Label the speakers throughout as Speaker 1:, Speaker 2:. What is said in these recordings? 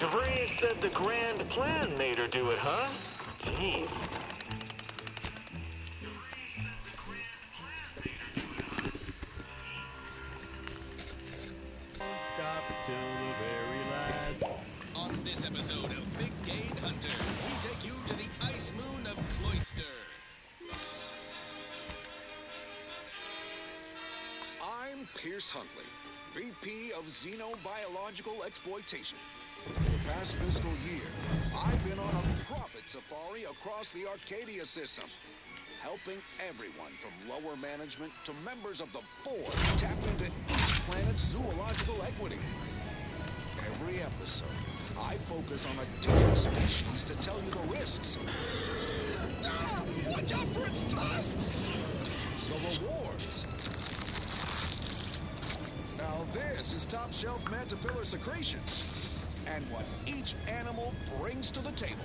Speaker 1: DeVries said the grand plan made her do it, huh? Jeez.
Speaker 2: Stop till the very last.
Speaker 3: On this episode of Big Game Hunter, we take you to the ice moon of Cloister.
Speaker 4: I'm Pierce Huntley, VP of Xenobiological Exploitation. For the past fiscal year, I've been on a profit safari across the Arcadia system, helping everyone from lower management to members of the board tap into each planet's zoological equity. Every episode, I focus on a different species to tell you the risks. Ah, watch out for its tusks! The rewards. Now this is top-shelf mantipillar secretion, and what each animal brings to the table.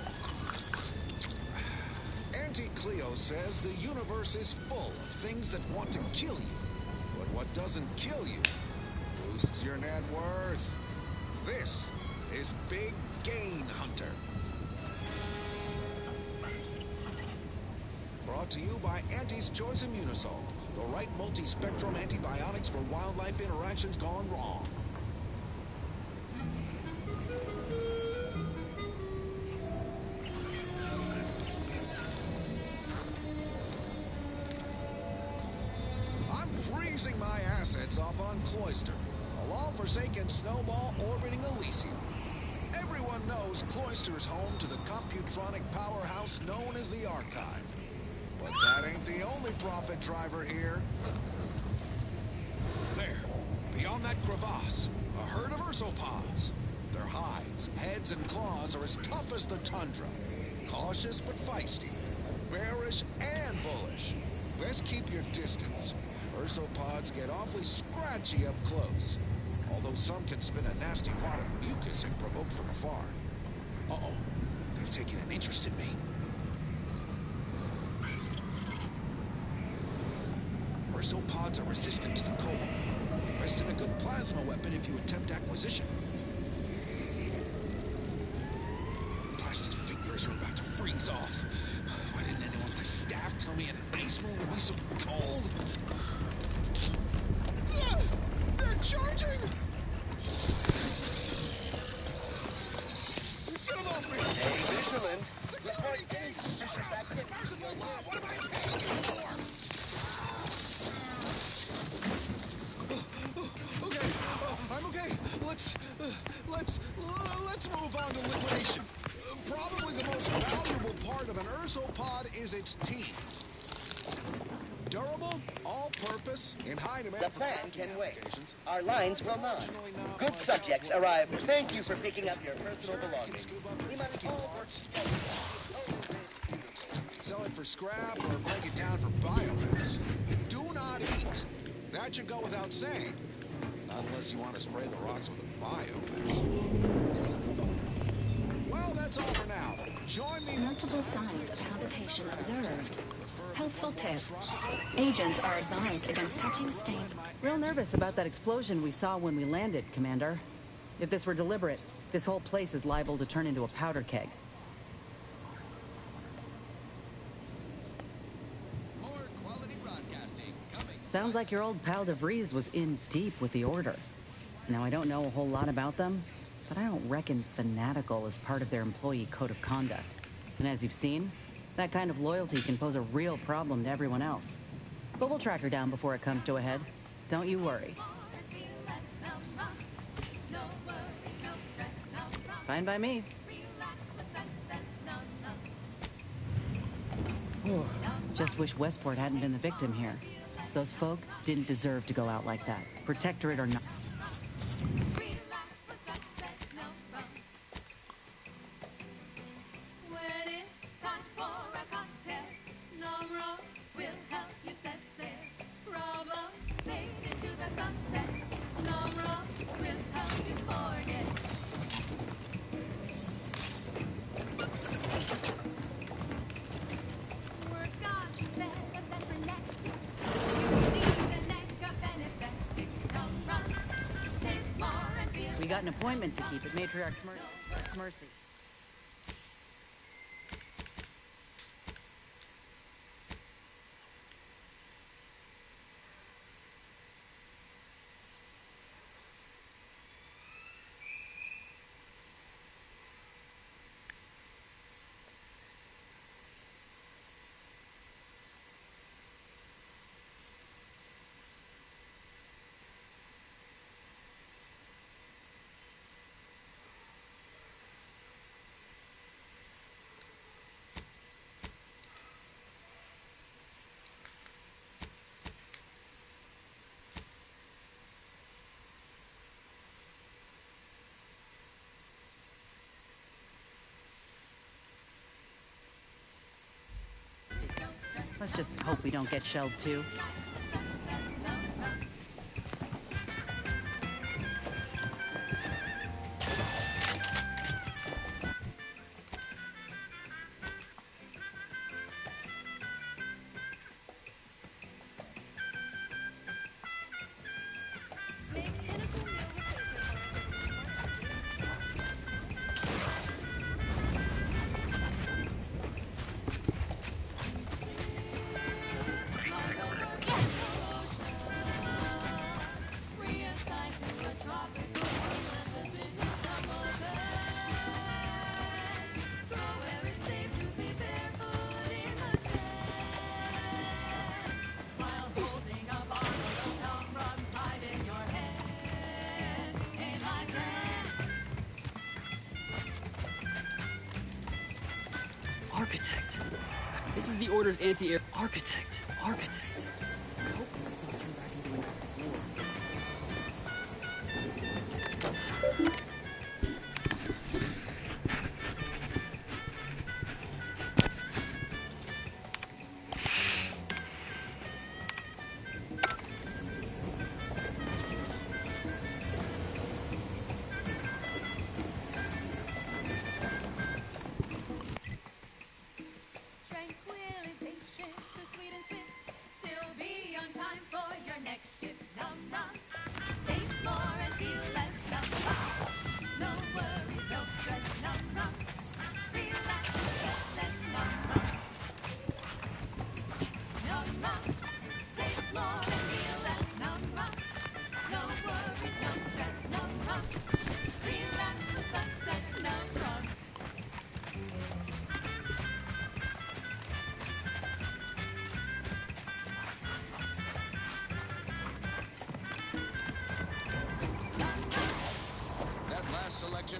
Speaker 4: Auntie Cleo says the universe is full of things that want to kill you, but what doesn't kill you boosts your net worth. This is Big Game Hunter. Brought to you by Auntie's Choice Immunosol, the right multi-spectrum antibiotics for wildlife interactions gone wrong. I'm freezing my assets off on Cloister, a long-forsaken snowball orbiting Elysium. Everyone knows Cloister's home to the computronic powerhouse known as the Archive. But that ain't the only profit driver here. There, beyond that crevasse, a herd of ursopods. Their hides, heads, and claws are as tough as the tundra. Cautious but feisty, bearish and bullish. Best keep your distance. Ursopods get awfully scratchy up close, although some can spit a nasty wad of mucus if provoked from afar. Uh-oh, they've taken an interest in me. Ursopods are resistant to the cold. Invest in a good plasma weapon if you attempt acquisition. Blasted fingers are about to freeze off. Why didn't anyone with my staff tell me an ice moon would be so cold? Yeah, they're charging! Get them off me!
Speaker 5: Hey, Vigilant.
Speaker 4: Security team! Merciful law, what am I paying you for? Okay, I'm okay. Let's move on to liquidation. Probably the most valuable part of an ursopod is its teeth. Durable, all-purpose, in high demand
Speaker 5: The
Speaker 4: for
Speaker 5: plan
Speaker 4: crafting
Speaker 5: can wait.
Speaker 4: applications.
Speaker 5: Our lines will not.
Speaker 4: Unfortunately not
Speaker 5: Good
Speaker 4: much
Speaker 5: subjects
Speaker 4: else
Speaker 5: arrive.
Speaker 4: left.
Speaker 5: Thank you for picking up your personal
Speaker 4: Sure, you can
Speaker 5: belongings.
Speaker 4: scoop up your
Speaker 5: We must
Speaker 4: risky
Speaker 5: all work
Speaker 4: parts.
Speaker 5: together.
Speaker 4: Sell it for scrap or break it down for biomass. Do not eat. That should go without saying. Unless you want to spray the rocks with a biomass. Well, that's all for now. Join me next
Speaker 6: Multiple
Speaker 4: time.
Speaker 6: signs of habitation observed. Helpful tip. Agents are advised against touching stains.
Speaker 7: Real nervous about that explosion we saw when we landed, Commander. If this were deliberate, this whole place is liable to turn into a powder keg.
Speaker 3: More quality broadcasting coming.
Speaker 7: Sounds like your old pal DeVries was in deep with the Order. Now, I don't know a whole lot about them, but I don't reckon fanatical is part of their employee code of conduct. And as you've seen, that kind of loyalty can pose a real problem to everyone else. But we'll track her down before it comes to a head. Don't you worry. Fine by me. Just wish Westport hadn't been the victim here. Those folk didn't deserve to go out like that, protectorate or not. an appointment to keep at Matriarch's Mercy. Let's just hope we don't get shelled too.
Speaker 8: Architect. This is the Order's anti-air... Architect. I hope this is gonna turn back into another floor.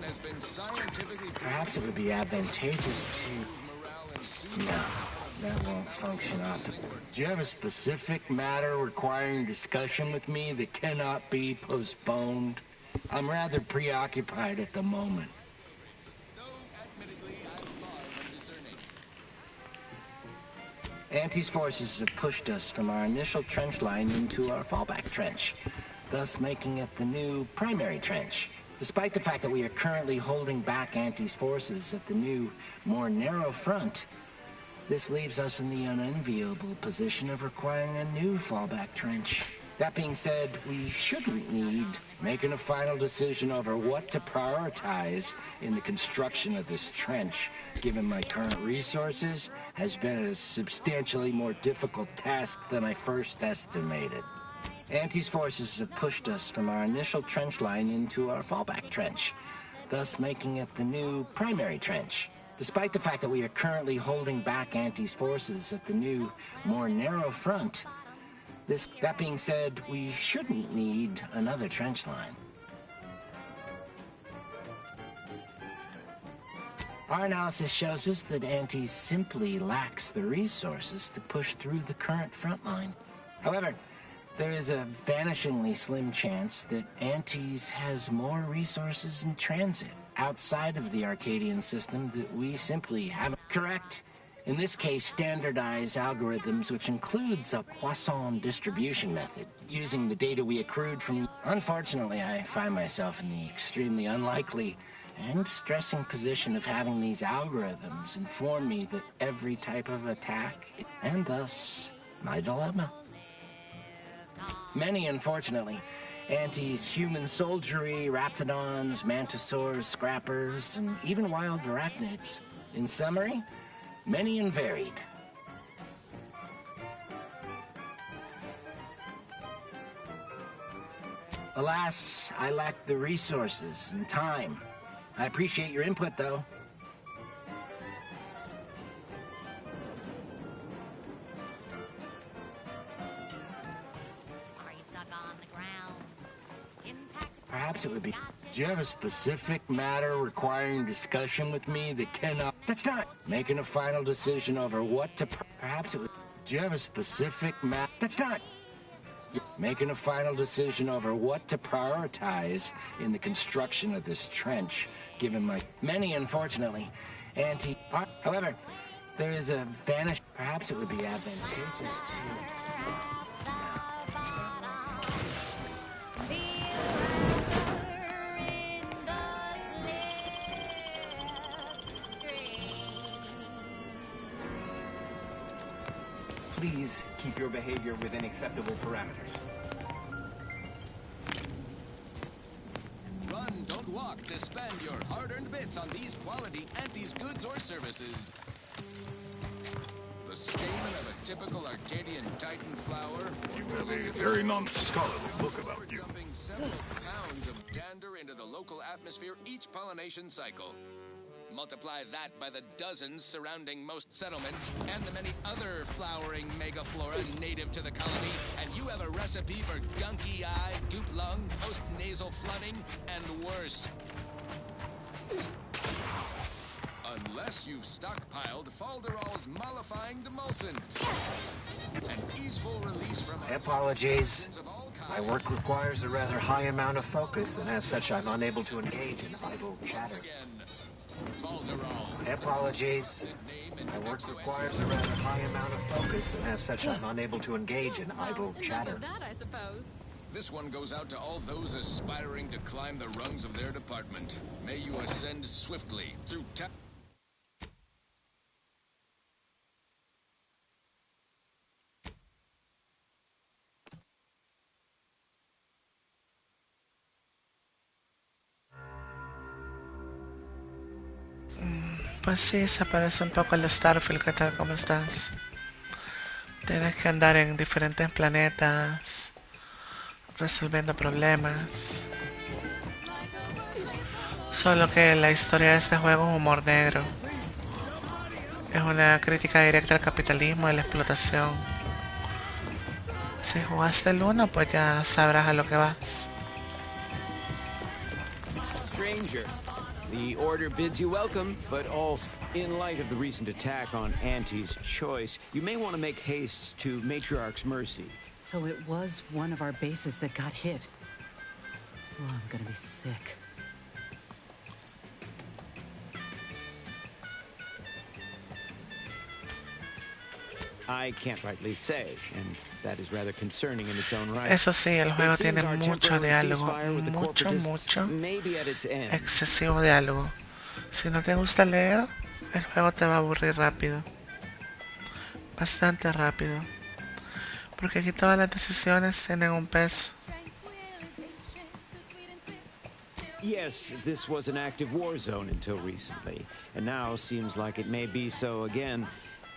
Speaker 3: Has been scientifically
Speaker 9: Perhaps it would be advantageous to... No, that won't function optimally. Do you have a specific matter requiring discussion with me that cannot be postponed? I'm rather preoccupied at the moment.
Speaker 3: No, admittedly, I'm far from discerning.
Speaker 9: Auntie's forces have pushed us from our initial trench line into our fallback trench, thus making it the new primary trench. Despite the fact that we are currently holding back Auntie's forces at the new, more narrow front, this leaves us in the unenviable position of requiring a new fallback trench. That being said, we shouldn't need making a final decision over what to prioritize in the construction of this trench, given my current resources, has been a substantially more difficult task than I first estimated. Auntie's forces have pushed us from our initial trench line into our fallback trench, thus making it the new primary trench. Despite the fact that we are currently holding back Auntie's forces at the new, more narrow front, that being said, we shouldn't need another trench line. Our analysis shows us that Auntie simply lacks the resources to push through the current front line. However, there is a vanishingly slim chance that Auntie's has more resources in transit outside of the Arcadian system that we simply haven't. Correct? In this case, standardized algorithms, which includes a Poisson distribution method, using the data we accrued from... Unfortunately, I find myself in the extremely unlikely and distressing position of having these algorithms inform me that every type of attack, and thus, my dilemma. Many, unfortunately, Anti's human soldiery, raptidons, mantisaurs, scrappers, and even wild arachnids. In summary, many and varied. Alas, I lack the resources and time. I appreciate your input, though. Perhaps it would be... Do you have a specific matter requiring discussion with me that cannot... That's not making a final decision over what to... Perhaps it would... Do you have a specific matter... That's not... Making a final decision over what to prioritize in the construction of this trench, given my... Many, unfortunately, However, there is a vanish... Perhaps it would be advantageous to...
Speaker 10: Please keep your behavior within acceptable parameters.
Speaker 3: Run, don't walk to spend your hard-earned bits on these quality Anti's goods or services. The stamen of a typical Arcadian Titan flower.
Speaker 11: You have a very non-scholarly look about you.
Speaker 3: Dumping several pounds of dander into the local atmosphere each pollination cycle. Multiply that by the dozens surrounding most settlements and the many other flowering megaflora native to the colony, and you have a recipe for gunky eye, goop lung, post-nasal flooding, and worse. Unless you've stockpiled Falderall's mollifying demulcent. An easeful release from...
Speaker 12: Apologies. My work requires a rather high amount of focus, and as such I'm unable to engage in idle chatter. Apologies. My work requires a rather high amount of focus, and as such I'm unable to engage in idle chatter.
Speaker 3: That, I suppose. This one goes out to all those aspiring to climb the rungs of their department. May you ascend swiftly through
Speaker 13: Pues sí, se parece un poco al Starfield. ¿Qué tal? ¿Cómo estás? Tienes que andar en diferentes planetas, resolviendo problemas. Solo que la historia de este juego es humor negro. Es una crítica directa al capitalismo y la explotación. Si jugaste el 1, pues ya sabrás a lo que vas.
Speaker 14: Stranger. The Order bids you welcome, but also, in light of the recent attack on Anti's Choice, you may want to make haste to Matriarch's Mercy.
Speaker 7: So it was one of our bases that got hit. Well, I'm gonna be sick.
Speaker 14: I can't rightly say, and that is rather concerning in its own right.
Speaker 13: Eso sí, el juego tiene mucho diálogo, mucho, excesivo diálogo. Si no te gusta leer, el juego te va a aburrir rápido. Bastante rápido. Porque aquí todas las decisiones tienen un peso.
Speaker 14: Yes, this was an active war zone until recently, and now seems like it may be so again.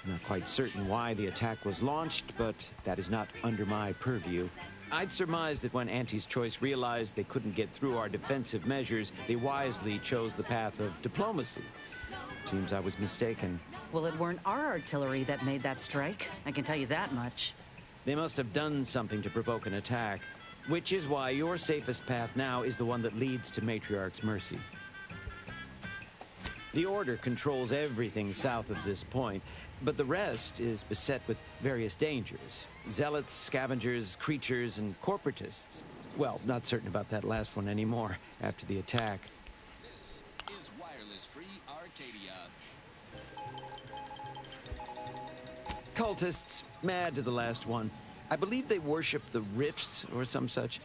Speaker 14: I'm not quite certain why the attack was launched, but that is not under my purview. I'd surmise that when Anti's Choice realized they couldn't get through our defensive measures, they wisely chose the path of diplomacy. Seems I was mistaken.
Speaker 7: Well, it weren't our artillery that made that strike. I can tell you that much.
Speaker 14: They must have done something to provoke an attack, which is why your safest path now is the one that leads to Matriarch's Mercy. The Order controls everything south of this point, but the rest is beset with various dangers. Zealots, scavengers, creatures, and corporatists. Well, not certain about that last one anymore after the attack.
Speaker 3: This is wireless-free Arcadia.
Speaker 14: Cultists, mad to the last one. I believe they worship the rifts or some such.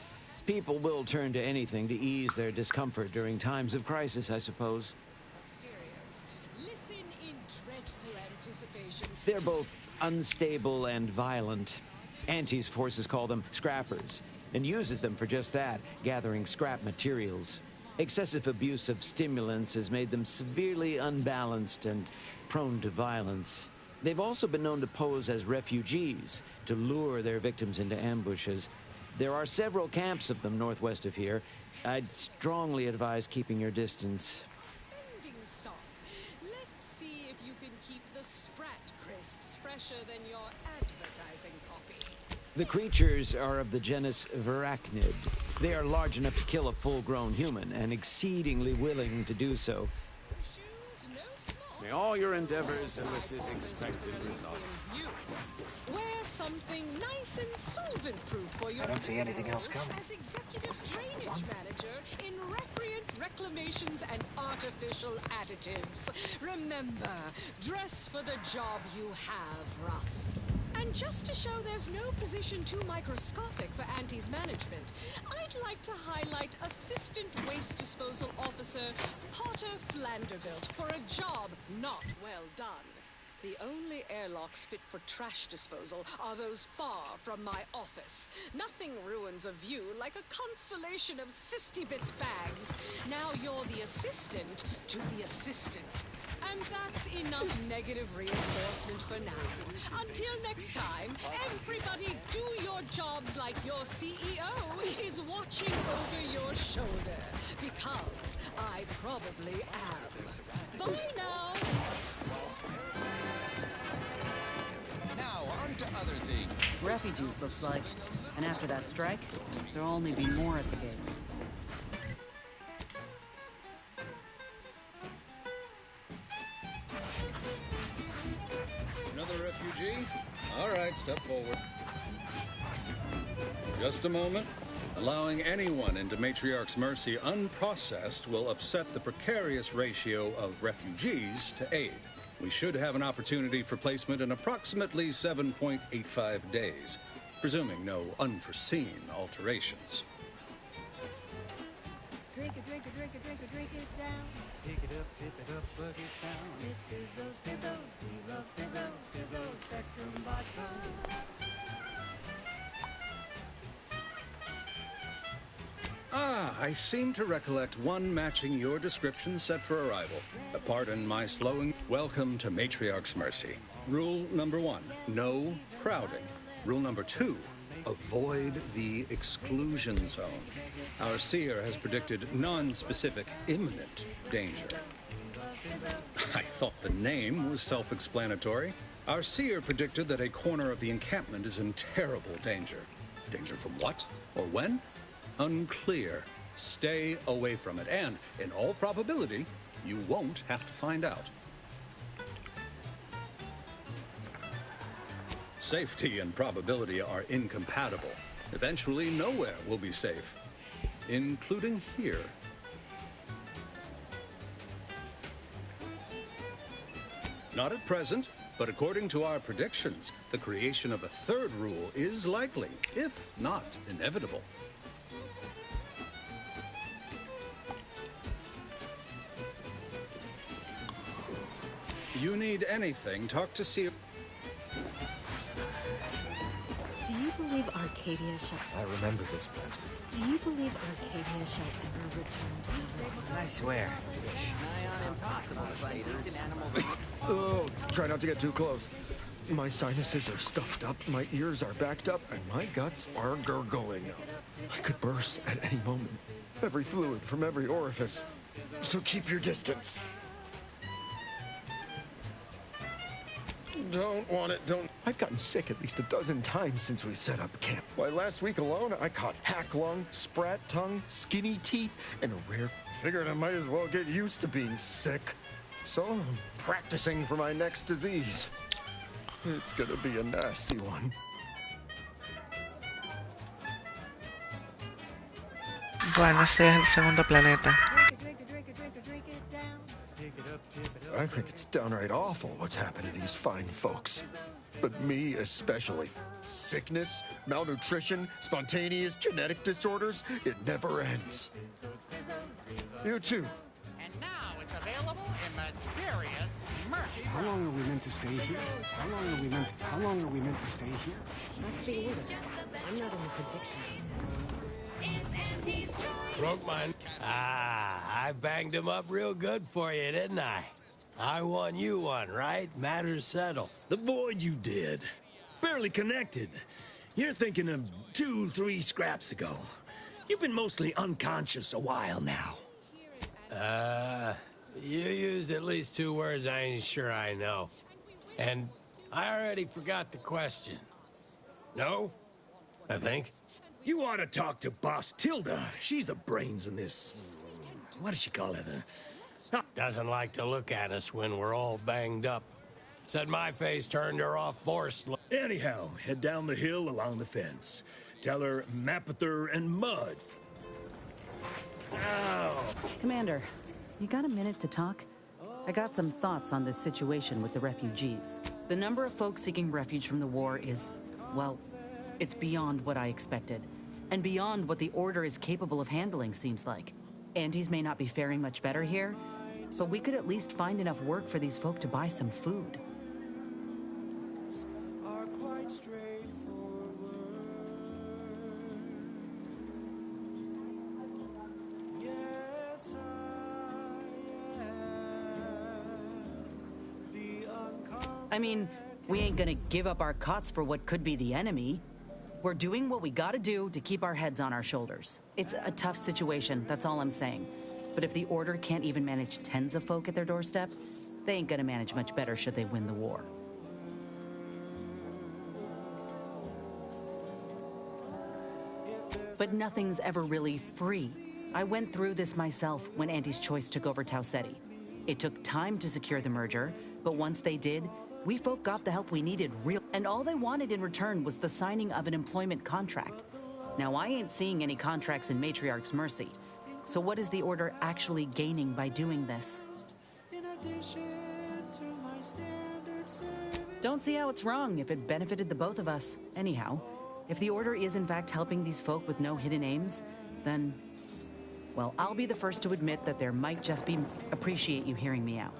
Speaker 14: People will turn to anything to ease their discomfort during times of crisis, I suppose. They're both unstable and violent. Anti's forces call them scrappers. and uses them for just that, gathering scrap materials. Excessive abuse of stimulants has made them severely unbalanced and prone to violence. They've also been known to pose as refugees, to lure their victims into ambushes. There are several camps of them northwest of here. I'd strongly advise keeping your distance.
Speaker 15: Ending stock. Let's see if you can keep the Sprat crisps fresher than your advertising copy.
Speaker 14: The creatures are of the genus Verachnid. They are large enough to kill a full-grown human, and exceedingly willing to do so.
Speaker 11: May all your endeavors elicit expected results.
Speaker 15: Wear something nice and solvent-proof for your...
Speaker 12: I don't see anything else coming.
Speaker 15: As executive drainage manager in recreant reclamations and artificial additives. Remember, dress for the job you have, Russ. And just to show there's no position too microscopic for Auntie's management, I'd like to highlight Assistant Waste Disposal Officer Potter Flanderbilt for a job not well done. The only airlocks fit for trash disposal are those far from my office. Nothing ruins a view like a constellation of Sisty-Bits bags. Now you're the assistant to the assistant. And that's enough negative reinforcement for now. Until next time, everybody do your jobs like your CEO is watching over your shoulder. Because I probably am. Bye now!
Speaker 3: Now, on to other things.
Speaker 7: Refugees, looks like. And after that strike, there'll only be more at the gates.
Speaker 16: Another refugee? All right, step forward. Just a moment. Allowing anyone into Matriarch's Mercy unprocessed will upset the precarious ratio of refugees to aid. We should have an opportunity for placement in approximately 7.85 days, presuming no unforeseen alterations.
Speaker 17: Drink it, drink it, drink it, drink it, drink it down. Pick it up, tip it up, bug it down. It's Fizzo's, Fizzo's, we love Fizzo's, Fizzo's Spectrum Vodka.
Speaker 16: Ah, I seem to recollect one matching your description set for arrival. Pardon my slowing. Welcome to Matriarch's Mercy. Rule number 1, no crowding. Rule number 2, avoid the exclusion zone. Our seer has predicted non-specific imminent danger. I thought the name was self-explanatory. Our seer predicted that a corner of the encampment is in terrible danger. Danger from what or when? Unclear. Stay away from it, and in all probability, you won't have to find out. Safety and probability are incompatible. Eventually, nowhere will be safe, including here. Not at present, but according to our predictions, the creation of a third rule is likely, if not inevitable. You need anything, talk to Seer.
Speaker 18: Do you believe Arcadia shall...
Speaker 12: I remember this place.
Speaker 18: Do you believe Arcadia shall ever return to the...
Speaker 12: I swear.
Speaker 8: Nigh on impossible to find decent animal...
Speaker 19: Oh, try not to get too close. My sinuses are stuffed up, my ears are backed up, and my guts are gurgling. I could burst at any moment. Every fluid from every orifice. So keep your distance. Don't want it, don't. I've gotten sick at least a dozen times since we set up camp. Why, last week alone, I caught hack lung, sprat tongue, skinny teeth, and a rare... Figured I might as well get used to being sick. So I'm practicing for my next disease. It's gonna be a nasty one.
Speaker 13: Bueno, ese es el segundo planeta.
Speaker 19: I think it's downright awful what's happened to these fine folks. But me especially. Sickness, malnutrition, spontaneous genetic disorders, it never ends. You too.
Speaker 20: And now it's available in mysterious merch.
Speaker 21: How long are we meant to stay here? How long are we meant to stay here?
Speaker 18: Must be ordered. I'm not in the predictions.
Speaker 1: Broke mine. Ah, I banged him up real good for you, didn't I? I won, you won, right? Matters settled.
Speaker 22: The void you did. Barely connected. You're thinking of 2-3 scraps ago. You've been mostly unconscious a while now.
Speaker 1: You used at least 2 words I ain't sure I know. And I already forgot the question. No? I think.
Speaker 22: You ought to talk to Boss Tilda. She's the brains in this... What does she call it?
Speaker 1: Doesn't like to look at us when we're all banged up. Said my face turned her off forced.
Speaker 22: Anyhow, head down the hill along the fence. Tell her Mapother and Mud. Ow!
Speaker 7: Commander, you got a minute to talk? I got some thoughts on this situation with the refugees. The number of folks seeking refuge from the war is, well, it's beyond what I expected. And beyond what the Order is capable of handling, seems like. Andes may not be faring much better here, but we could at least find enough work for these folk to buy some food. I mean, we ain't gonna give up our cots for what could be the enemy. We're doing what we gotta do to keep our heads on our shoulders. It's a tough situation, that's all I'm saying. But if the Order can't even manage tens of folk at their doorstep, they ain't gonna manage much better should they win the war. But nothing's ever really free. I went through this myself when Anti's Choice took over Tau Ceti. It took time to secure the merger, but once they did, we folk got the help we needed and all they wanted in return was the signing of an employment contract. Now, I ain't seeing any contracts in Matriarch's Mercy. So what is the Order actually gaining by doing this? Don't see how it's wrong if it benefited the both of us. Anyhow, if the Order is in fact helping these folk with no hidden aims, then, well, I'll be the first to admit that there might just be... Appreciate you hearing me out.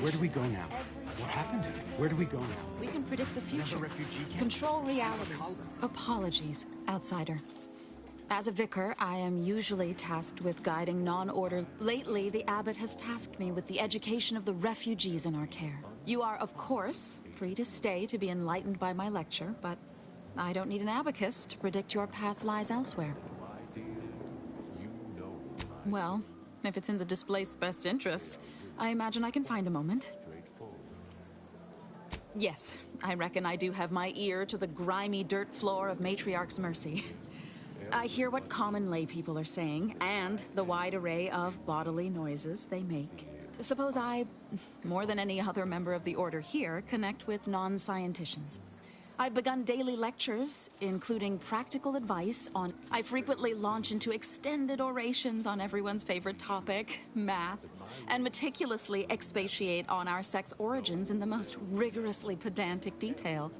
Speaker 21: Where do we go now? What happened? Where do we go now?
Speaker 18: We can predict the future.
Speaker 21: Another refugee camp?
Speaker 18: Control reality. Apologies, outsider. As a vicar, I am usually tasked with guiding non-order. Lately, the abbot has tasked me with the education of the refugees in our care. You are, of course, free to stay to be enlightened by my lecture, but I don't need an abacus to predict your path lies elsewhere. Well, if it's in the displaced's best interests, I imagine I can find a moment. Yes, I reckon I do have my ear to the grimy dirt floor of Matriarch's Mercy. I hear what common lay people are saying, and the wide array of bodily noises they make. Suppose I, more than any other member of the Order here, connect with non-scienticians. I've begun daily lectures, including practical advice on... I frequently launch into extended orations on everyone's favorite topic, math, and meticulously expatiate on our sex origins in the most rigorously pedantic detail.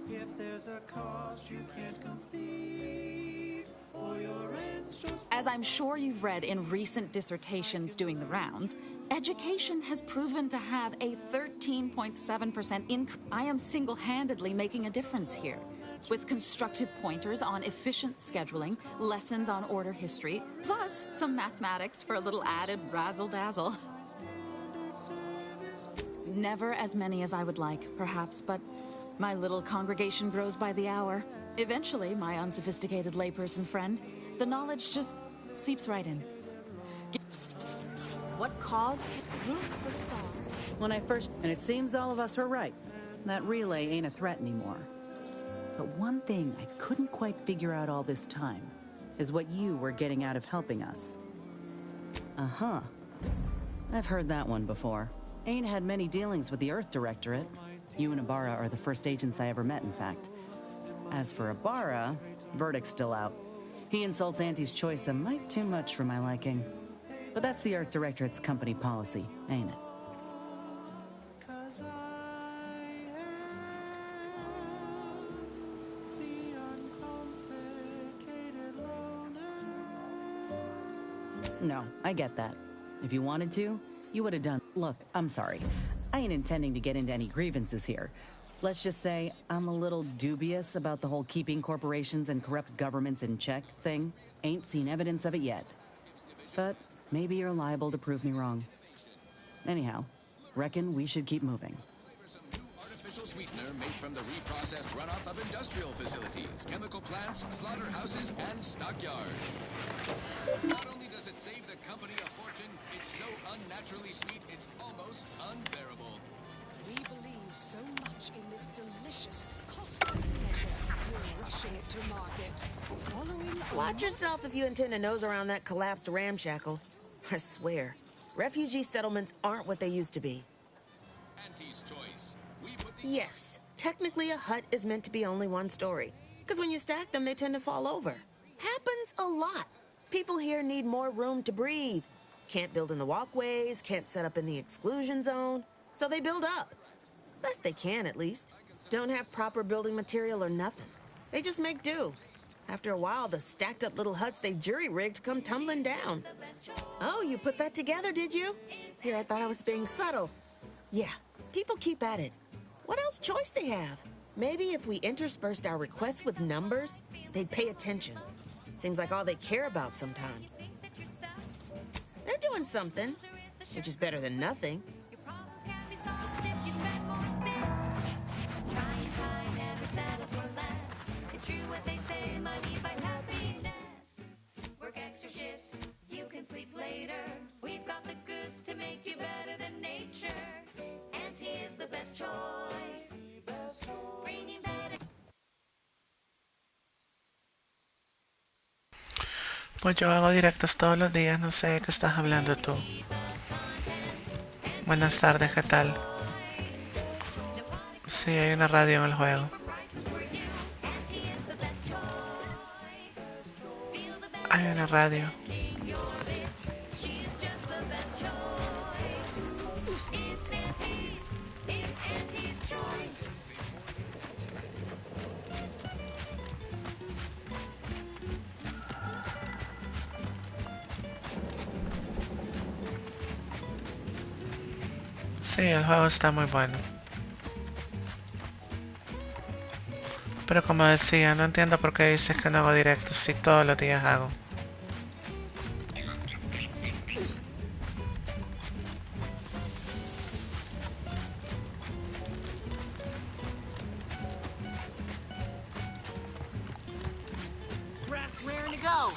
Speaker 17: If there's a cost you can't complete, or your ends just...
Speaker 18: As I'm sure you've read in recent dissertations doing the rounds, education has proven to have a 13.7% increase. I am single-handedly making a difference here, with constructive pointers on efficient scheduling, lessons on Order history, plus some mathematics for a little added razzle-dazzle. Never as many as I would like, perhaps, but my little congregation grows by the hour. Eventually, my unsophisticated layperson friend, the knowledge just seeps right in. What caused Ruth Bassar?
Speaker 7: When I first... And it seems all of us were right. That relay ain't a threat anymore. But one thing I couldn't quite figure out all this time is what you were getting out of helping us. Uh-huh. I've heard that one before. Ain't had many dealings with the Earth Directorate. You and Ibarra are the first agents I ever met, in fact. As for Ibarra, verdict's still out. He insults Anti's Choice a mite too much for my liking. But that's the Earth Directorate's company policy, ain't it? No, I get that. If you wanted to, You would have done... Look, I'm sorry. I ain't intending to get into any grievances here. Let's just say I'm a little dubious about the whole keeping corporations and corrupt governments in check thing. Ain't seen evidence of it yet. But maybe you're liable to prove me wrong. Anyhow, reckon we should keep moving.
Speaker 3: Artificial sweetener made from the reprocessed runoff of industrial facilities, chemical plants, slaughterhouses, and stockyards. Not only does it save the company a fortune, it's so unnaturally sweet it's almost unbearable.
Speaker 15: We believe so much in this delicious, cost-cutting measure, we're rushing it to market. Following
Speaker 2: Watch yourself if you intend to nose around that collapsed ramshackle. I swear, refugee settlements aren't what they used to be.
Speaker 3: Auntie's choice.
Speaker 2: Yes, technically a hut is meant to be only one story. Because when you stack them, they tend to fall over. Happens a lot. People here need more room to breathe. Can't build in the walkways, can't set up in the exclusion zone. So they build up. Best they can, at least. Don't have proper building material or nothing. They just make do. After a while, the stacked up little huts they jury-rigged come tumbling down. Oh, you put that together, did you? Here, I thought I was being subtle. Yeah, people keep at it. What else choice they have? Maybe if we interspersed our requests with numbers, they'd pay attention. Seems like all they care about sometimes. They're doing something, which is better than nothing.
Speaker 17: Work extra shifts, you can sleep later. We've got the goods to make you better than nature. Auntie is the best choice. Bringing better.
Speaker 13: Pues yo hago directos todos los días, no sé de qué estás hablando tú. Buenas tardes, ¿qué tal? Sí, hay una radio en el juego. Hay una radio. Sí, el juego está muy bueno. Pero como decía, no entiendo por qué dices que no hago directos si todos los días hago.
Speaker 15: Brass raring to go.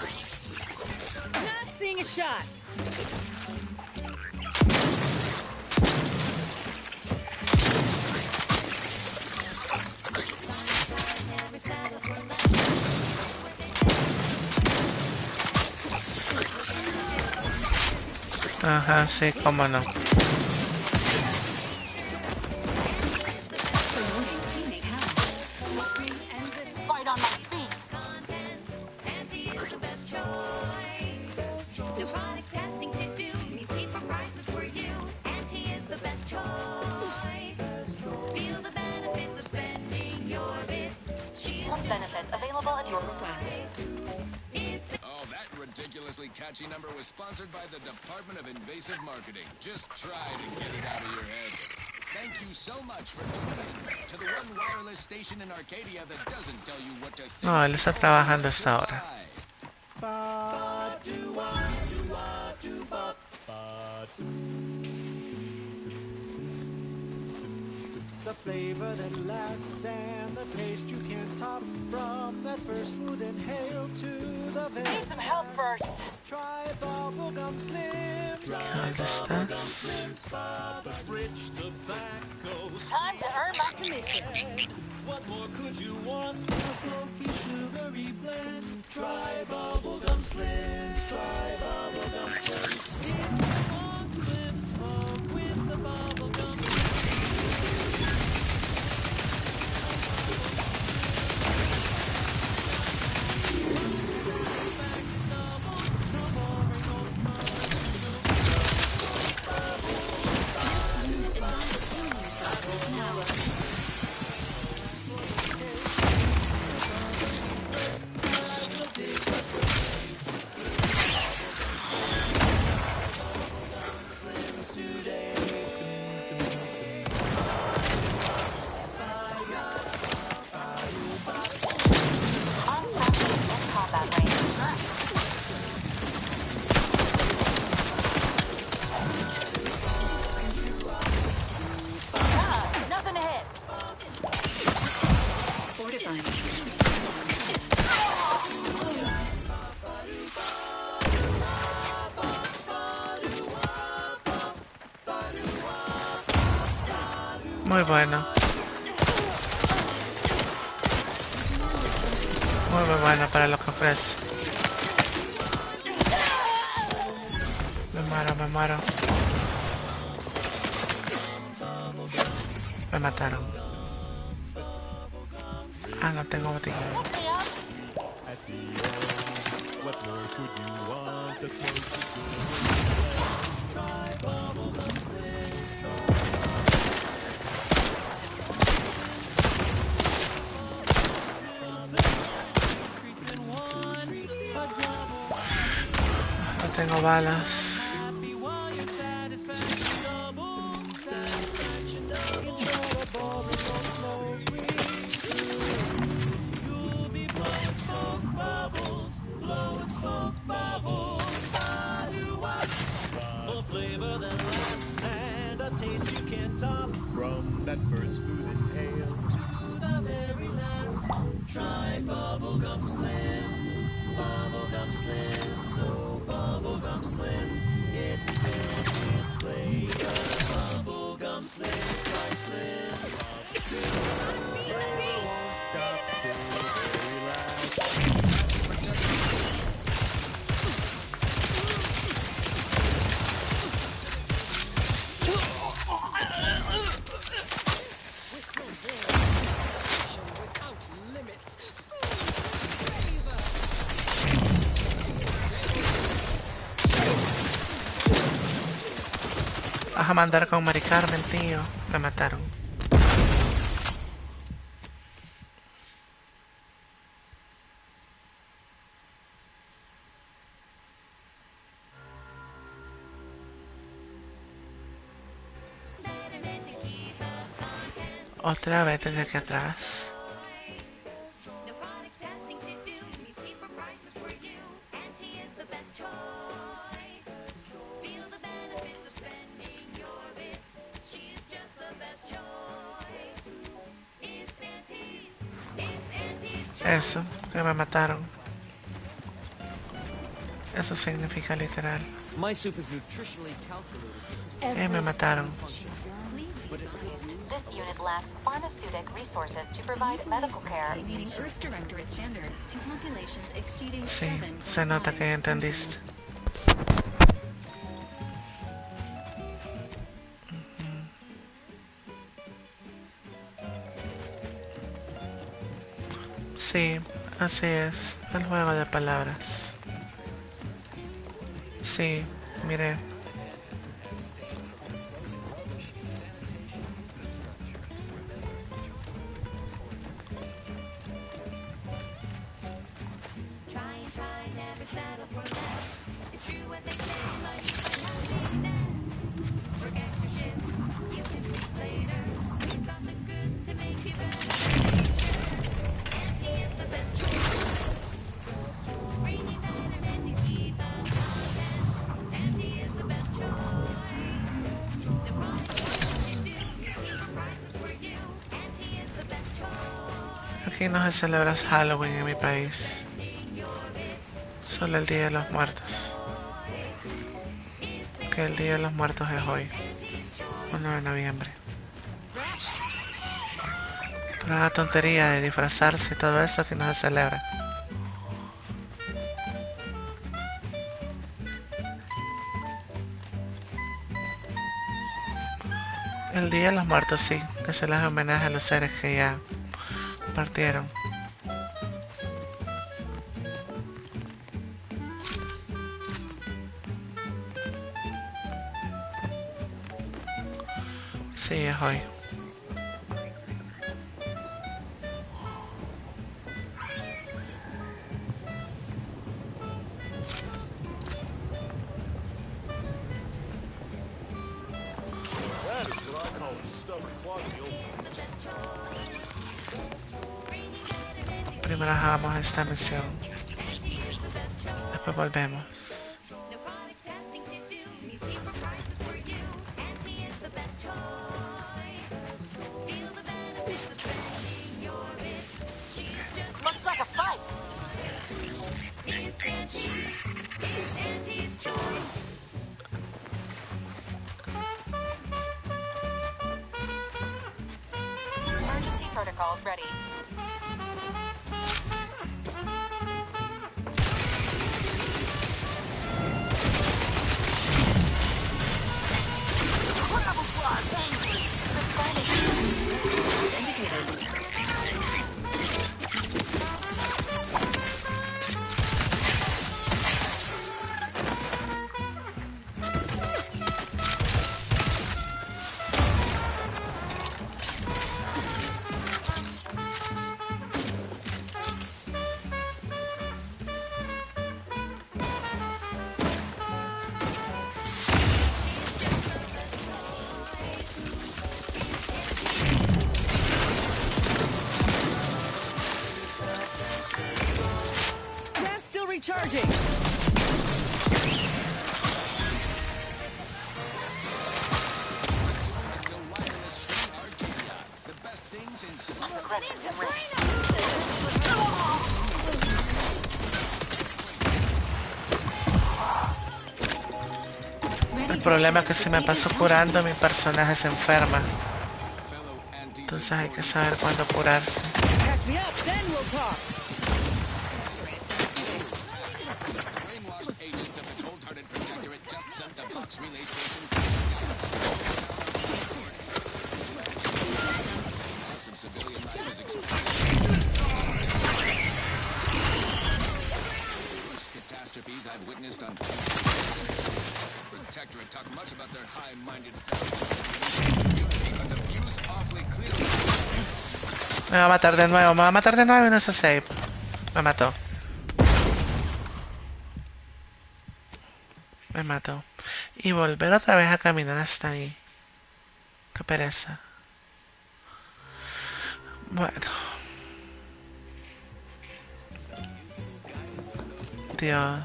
Speaker 15: Not seeing a shot.
Speaker 13: Ajá, sí, cómo no.
Speaker 6: Benefits available at your request.
Speaker 3: Oh, that ridiculously catchy number was sponsored by the Department of Invasive Marketing. Just try to get it out of your head. Thank you so much for tuning in to the one wireless station in Arcadia that doesn't tell you what to think.
Speaker 13: No, él está trabajando a esta hora.
Speaker 17: The flavor that lasts and the taste you can't top, from that first smooth inhale to the veil. Need some help first. Try bubblegum slim. Try bubblegum slims. Papa Rich Tobacco. Time to earn my commission. What more could you want? A smoky, sugary blend. Try bubblegum slims. Try bubblegum slims. It's on slim smoke with the bubblegum slims.
Speaker 13: Muy bueno. Muy bueno para lo que ofrece. Me muero. Me mataron. Ah, no tengo botín. No tengo balas.
Speaker 17: From that first smooth inhale to the very last. Try bubblegum slims, bubblegum slims, oh bubblegum slims. It's filled with flavor. Bubblegum slims, try slims. They won't stop till the very last.
Speaker 13: Vas a mandar con Mari Carmen, tío. Me mataron. Otra vez desde aquí atrás. Eso, que me mataron. Eso significa literal. Me mataron.
Speaker 4: This unit lacks pharmaceutic resources to provide medical care.
Speaker 6: Meeting Earth Directorate standards to populations exceeding
Speaker 13: Sí,
Speaker 6: 7.5
Speaker 13: se nota que entendiste. Sí, así es, el juego de palabras. Sí, miré. Aquí no se celebra Halloween en mi país. Solo el Día de los Muertos. Que el Día de los Muertos es hoy, 1 de noviembre. Pero la tontería de disfrazarse y todo eso que no se celebra. El Día de los Muertos sí, que se les homenaje a los seres que ya partieron. Sí, es hoy. Primero hagamos esta misión. Después volvemos.
Speaker 4: Looks like a fight. It's Auntie's choice. protocols ready.
Speaker 8: Ram's still recharging.
Speaker 13: El problema es que si me paso curando, mi personaje se enferma. Entonces hay que saber cuándo curarse.
Speaker 8: Catch me up, then we'll talk.
Speaker 3: Agents of the cold-hearted protectorate just sent the box relay station. Some civilian life is exploding. Worst catastrophes I've witnessed on protectorate talk much about their high-minded but the view's awfully clear.
Speaker 13: Me va a matar de nuevo, me va a matar de nuevo y no se save. Me mató. Me mató. Y volver otra vez a caminar hasta ahí. Qué pereza. Bueno. Dios.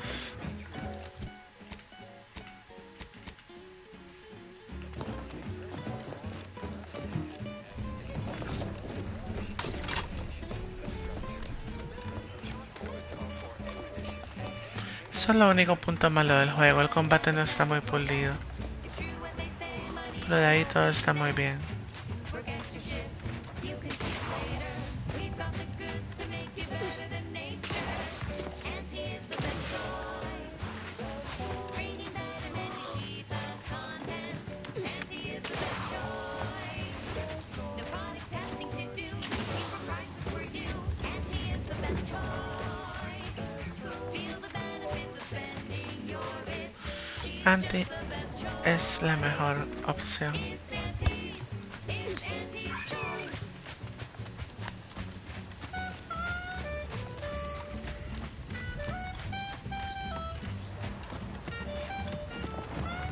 Speaker 13: Eso es lo único punto malo del juego. El combate no está muy pulido. Pero de ahí todo está muy bien. Anti es la mejor opción.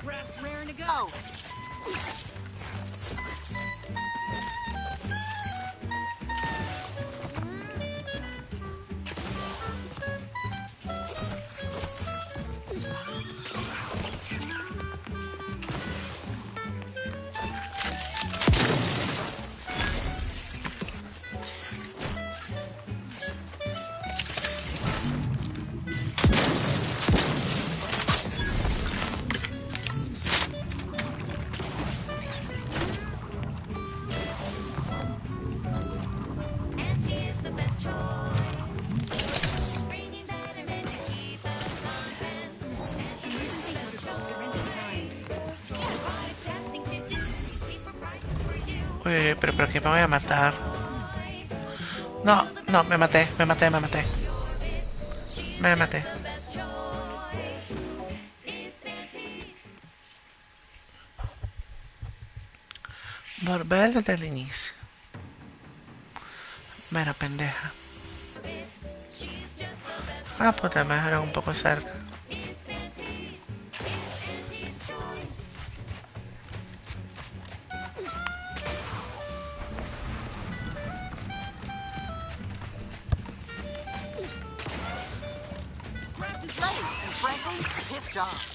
Speaker 8: Ref's raring to go.
Speaker 13: Uy, pero ¿qué me voy a matar? No, no, me maté. Me maté. Volver desde el inicio. Mira, pendeja. Ah, puta, me dejaron un poco cerca.
Speaker 17: Pissed off.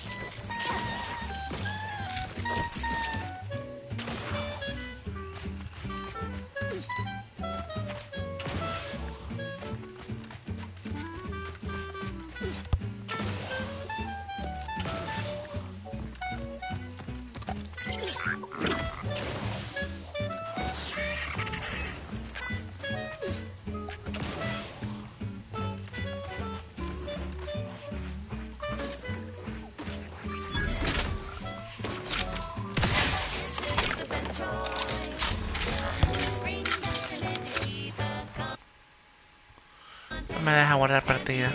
Speaker 13: Me deja guardar partida.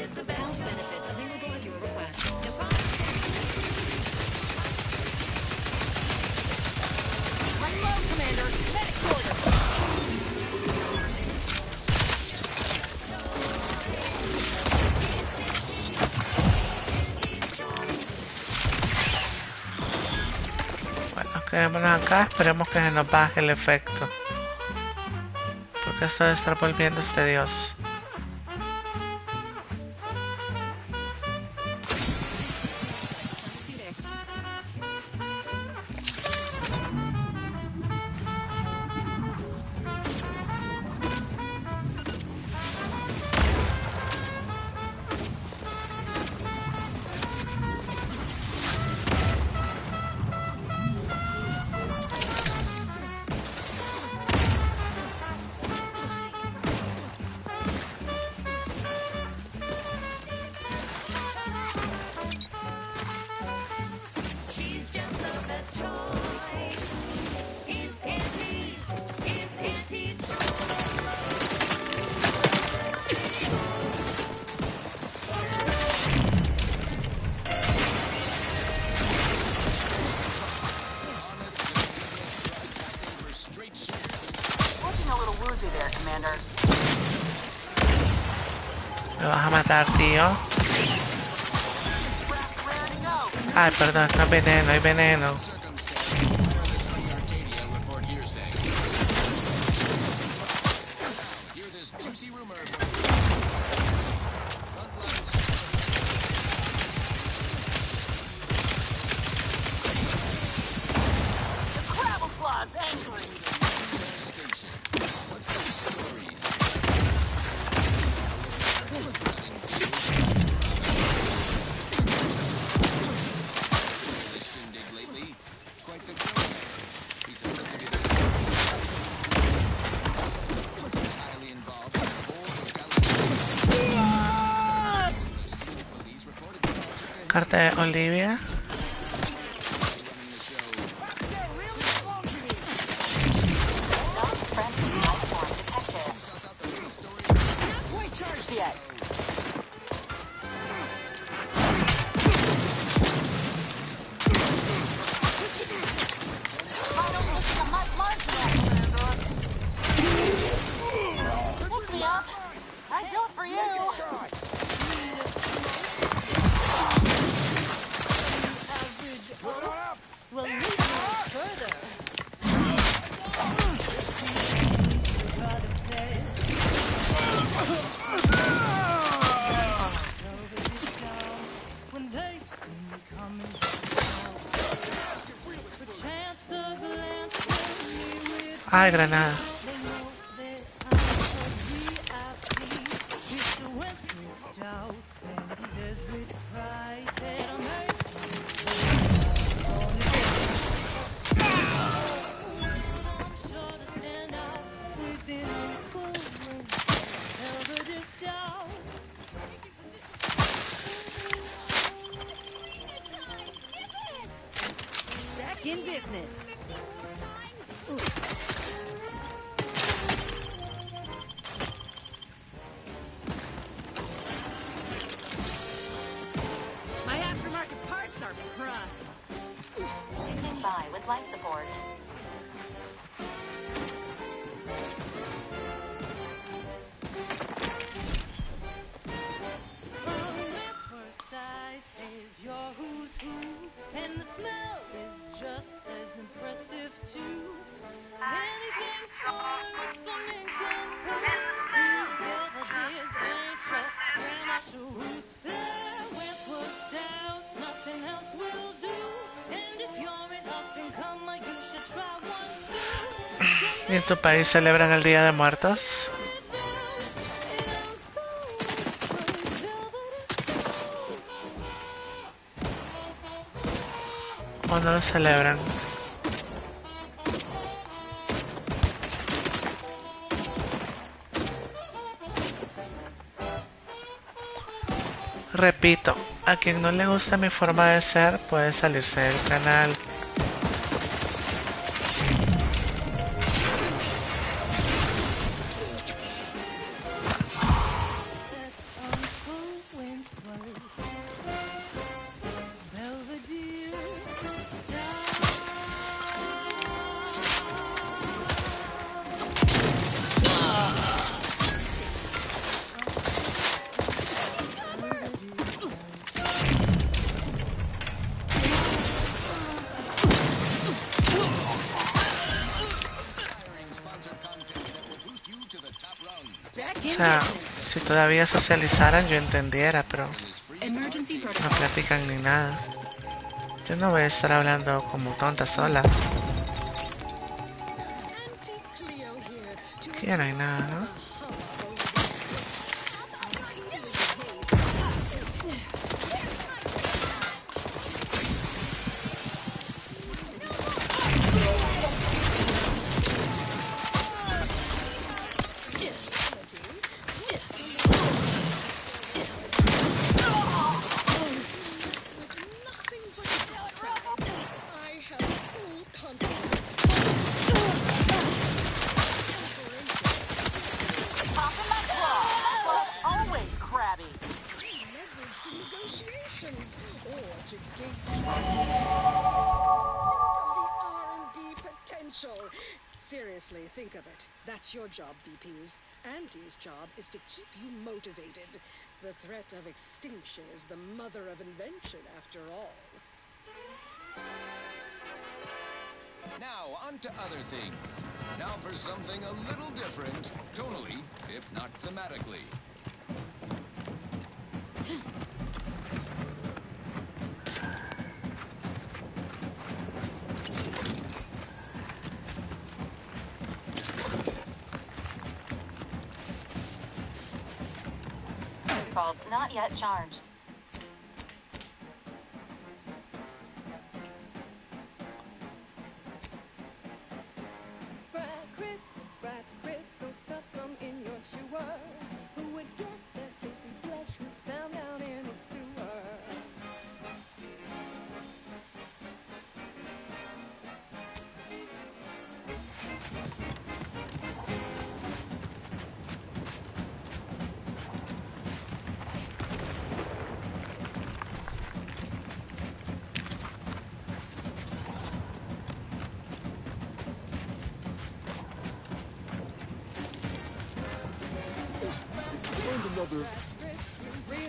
Speaker 13: Bueno, quedémonos acá, esperemos que se nos baje el efecto. Porque esto debe estar volviéndose tedioso. Me vas a matar, tío. Ay, perdón, no es veneno, hay veneno. Carta de Olivia. Ay, granada.
Speaker 17: Back in business.
Speaker 15: My aftermarket parts are prime.
Speaker 4: Standing by with life support.
Speaker 17: And the smell is just as impressive too. Anything's worse for Lincoln. These beverages ain't your grandma shoes. They're Wentworth stouts, nothing else will do. And if you're an up and comer, you should try one too.
Speaker 13: ¿Y en tu país celebran el Día de Muertos? ¿O no lo celebran? Repito, a quien no le gusta mi forma de ser puede salirse del canal. O sea, si todavía socializaran yo entendiera, pero no platican ni nada. Yo no voy a estar hablando como tonta sola. Aquí ya no hay nada, ¿no?
Speaker 15: Seriously, think of it. That's your job, VPs. Auntie's job is to keep you motivated. The threat of extinction is the mother of invention, after all.
Speaker 3: Now, on to other things. Now for something a little different, tonally, if not thematically.
Speaker 4: Protocols not yet charged.
Speaker 5: Brad Chris, go stuff some in your chewer. Who would guess that tasty flesh was found down in the sewer?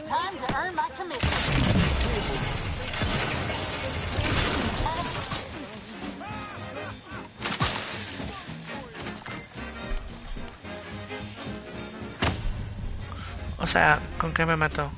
Speaker 4: Time to earn my commission.
Speaker 13: O sea, ¿con qué me mató?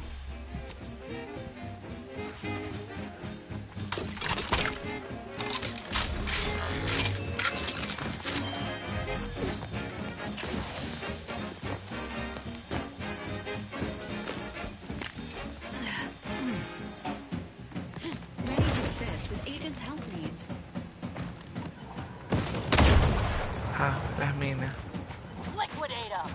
Speaker 6: Ready to assist with agent's health needs.
Speaker 13: Ah, las minas.
Speaker 4: Liquidate 'em.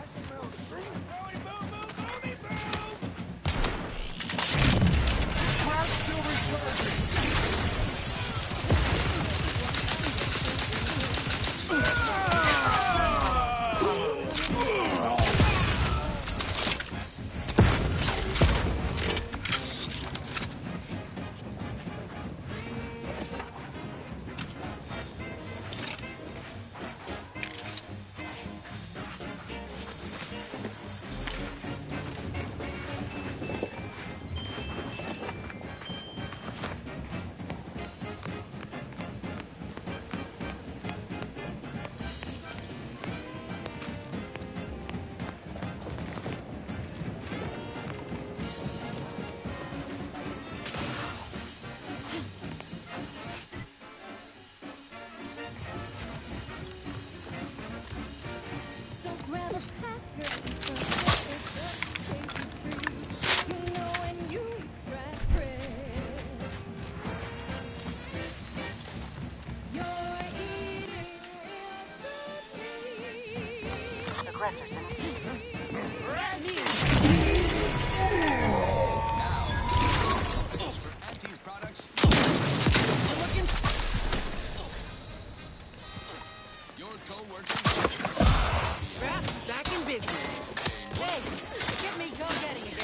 Speaker 15: Back in business. Hey, get me go-getting again.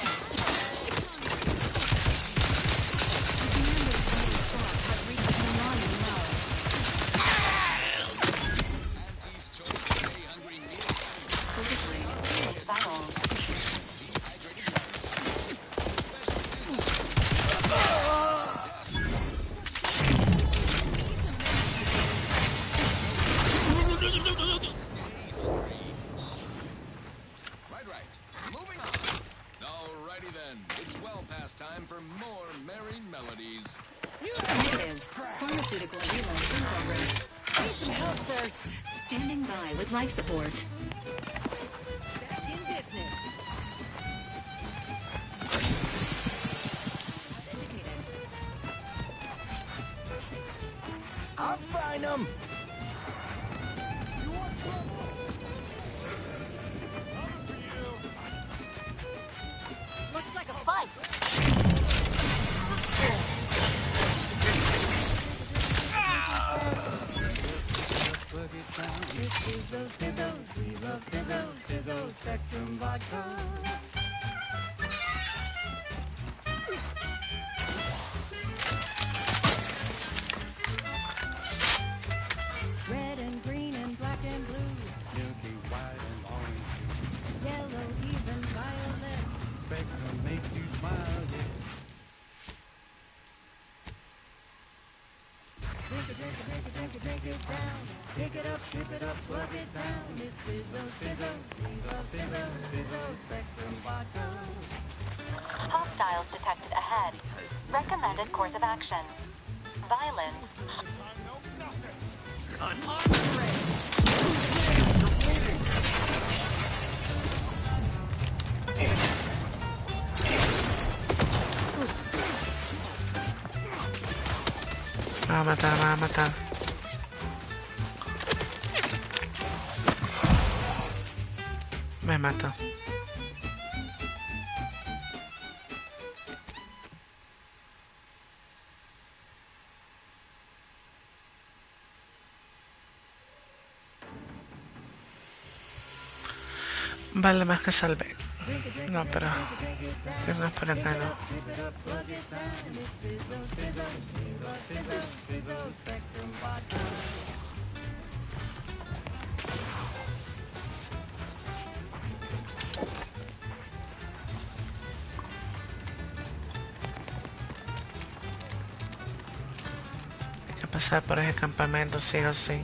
Speaker 3: last time for more merry melodies.
Speaker 6: Negative. Pharmaceutical reload in progress.
Speaker 18: Need some help first.
Speaker 6: Standing by with life support.
Speaker 18: Back in business.
Speaker 22: I'll find them.
Speaker 18: Looks like a fight.
Speaker 17: We love Fizzos, Fizzos, Spectrum Vodka. Red and green and black and blue, milky white and orange, yellow, even violet. Spectrum makes you smile, yeah. Drink it, drink it, drink it, drink it, drink it down. Pick it up, ship it up, plug it down. It's Fizzos, Fizzos, we love Fizzos, Fizzos, Spectrum Vodka.
Speaker 4: Hostiles detected ahead. Recommended course of action. Violence.
Speaker 13: Me va a matar, me va a matar. Me mata. Vale, más que salve. No, pero... Creo que es por acá, ¿no? Hay que pasar por ese campamento, sí o sí.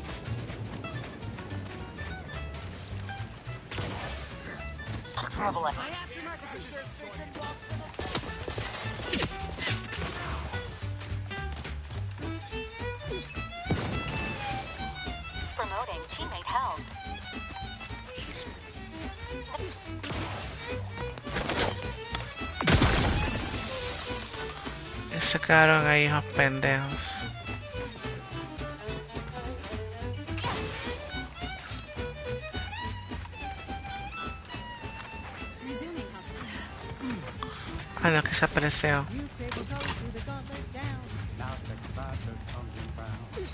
Speaker 4: Promoting teammate health.
Speaker 13: Y se quedaron ahí esos pendejos. A lo que se apreció.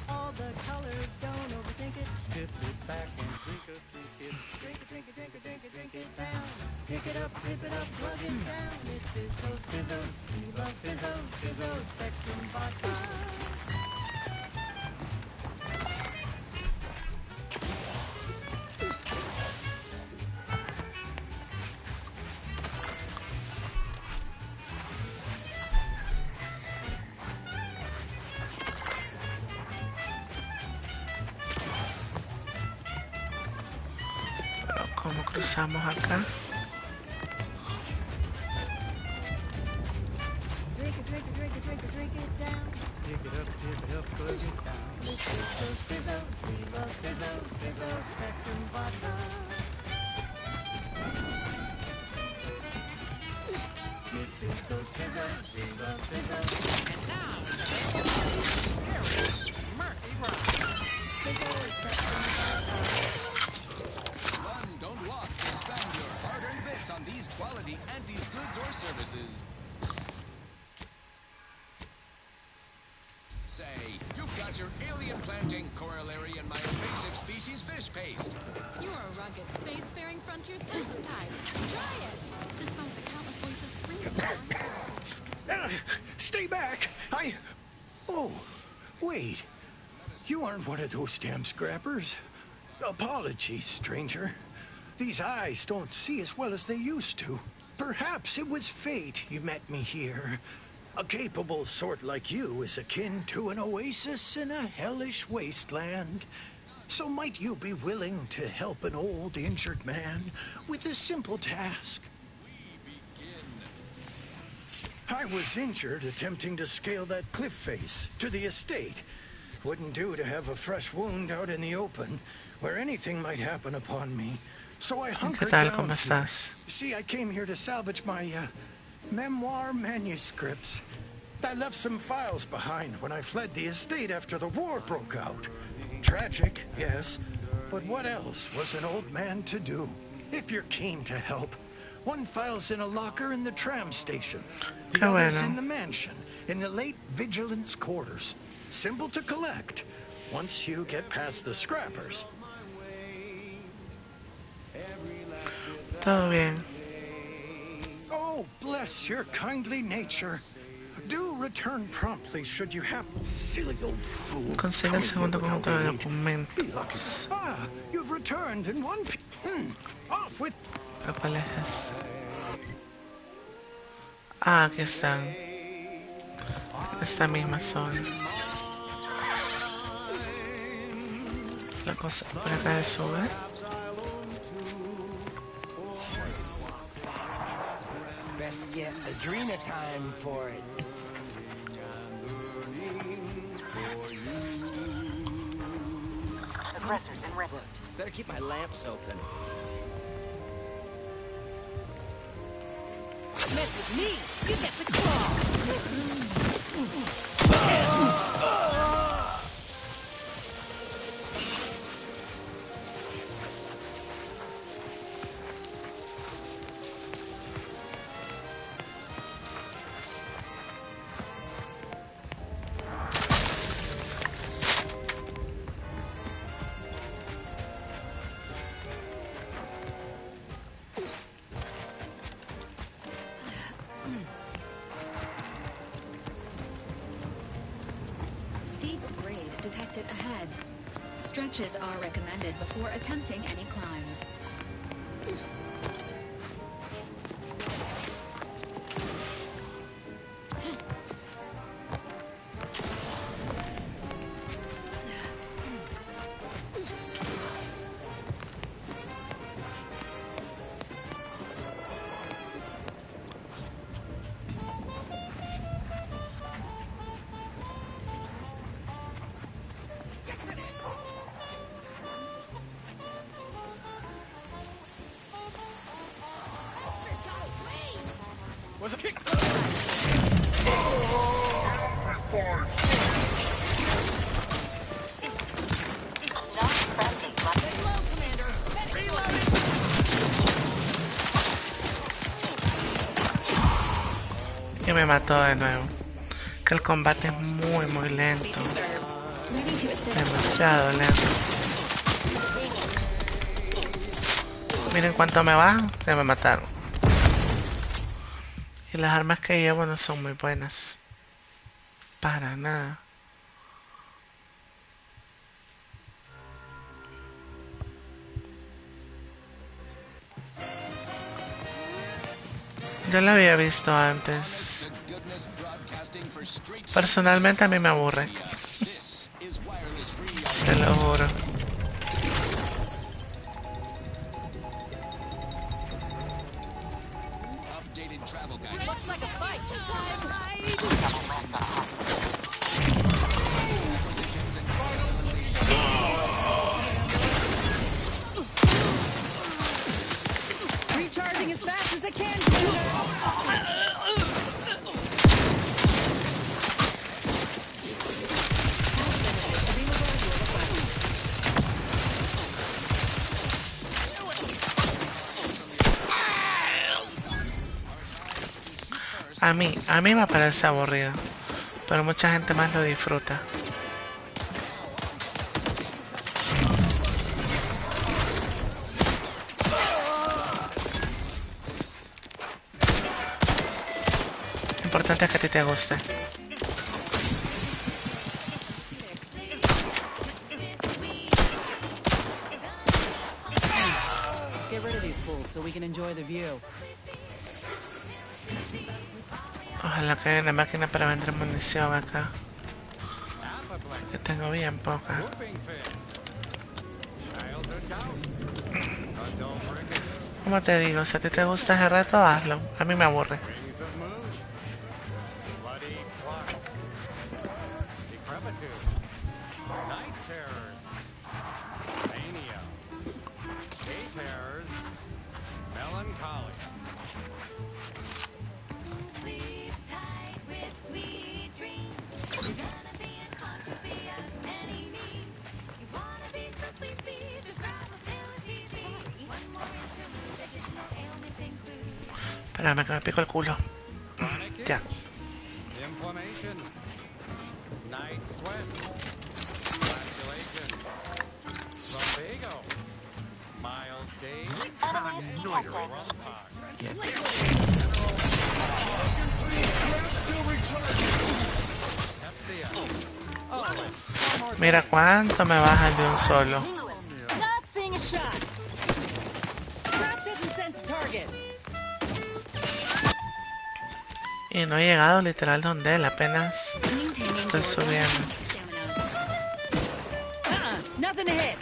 Speaker 17: All the colors, don't overthink it. Strip it back and drink it, drink it. Drink it, drink it, drink it, drink it, drink it down. Pick it up, tip it up, plug it down. It's Fizzos, Fizzos, we love Fizzos, Fizzos, Spectrum Vodka.
Speaker 13: Pero ¿cómo cruzamos acá?
Speaker 17: Drink it, drink it, drink it, drink it, drink it down. Pick it up, tip it up, plug it down. It's Fizzos, Fizzos, we love Fizzos, Fizzos, Spectrum Vodka. It's Fizzos, Fizzos, we love Fizzos.
Speaker 20: And now, murky run.
Speaker 17: Fizzos, Spectrum Vodka.
Speaker 3: Run, don't walk. Spend your hard-earned bits on these quality anti goods or services. Say, you've got your alien planting corollary in my invasive species fish paste.
Speaker 9: You're a rugged, spacefaring frontier's person type. Try it! Despite the countless voices screaming for
Speaker 10: Stay back! Oh, wait. You aren't one of those damn scrappers. Apologies, stranger. These eyes don't see as well as they used to. Perhaps it was fate you met me here. A capable sort like you is akin to an oasis in a hellish wasteland. So might you be willing to help an old, injured man with a simple task? I was injured attempting to scale that cliff face to the estate. Wouldn't do to have a fresh wound out in the open, where anything might happen upon me. So I hunkered down.
Speaker 13: ¿Cómo estás?
Speaker 10: See, I came here to salvage my memoir manuscripts. I left some files behind when I fled the estate after the war broke out. Tragic, yes, but what else was an old man to do? If you're keen to help, one file's in a locker in the tram station. The other's in the mansion, in the late vigilance quarters. Simple to collect, once you get past the scrappers.
Speaker 13: Todo bien.
Speaker 10: Oh, bless your kindly nature. Do return promptly should you have silly old fool.
Speaker 13: Consigue el segundo conjunto de documentos.
Speaker 10: Ah, you've returned in one off with.
Speaker 13: ¿Pero cuál es? Ah, aquí están. Esta misma zona. La cosa por acá de sube.
Speaker 11: Best get Adrena time for it.
Speaker 4: Suppressors in range.
Speaker 11: Better keep my lamps open. Mess with me, you get the claw.
Speaker 6: Steep grade detected ahead. Stretches are recommended before attempting any climb.
Speaker 10: Was a kick.
Speaker 13: Y me mató de nuevo. Que el combate es muy lento. Demasiado lento. Miren cuánto me baja. Ya me mataron. Y las armas que llevo no son muy buenas. Para nada. Yo la había visto antes. Personalmente a mí me aburre. Te lo juro.
Speaker 5: Recharging as fast as I can.
Speaker 13: A mí me parece aburrido, pero mucha gente más lo disfruta. Lo importante es que a ti te guste.
Speaker 7: Get rid of these fools so we can enjoy the view.
Speaker 13: Ojalá que haya una máquina para vender munición acá. Yo tengo bien poca. Como te digo, si a ti te gusta ese reto, hazlo. A mí me aburre.
Speaker 20: Solitude. Night terrors. Mania. Day terrors. Melancholy.
Speaker 9: Sleep tight with sweet dreams. You're gonna be unconscious via any means. You wanna be so sleepy, just grab a pill, it's easy. One more interlude, additional ailments include.
Speaker 13: Espérame que me pico el culo. Ya.
Speaker 20: Inflammation. Night sweat. Flatulation. Lumbago. Mild days.
Speaker 13: Mira cuánto me bajan de un solo.
Speaker 14: Not seeing a shot. Trap doesn't sense target.
Speaker 13: Y no he llegado literal donde él, apenas estoy subiendo.
Speaker 14: Nothing to hit.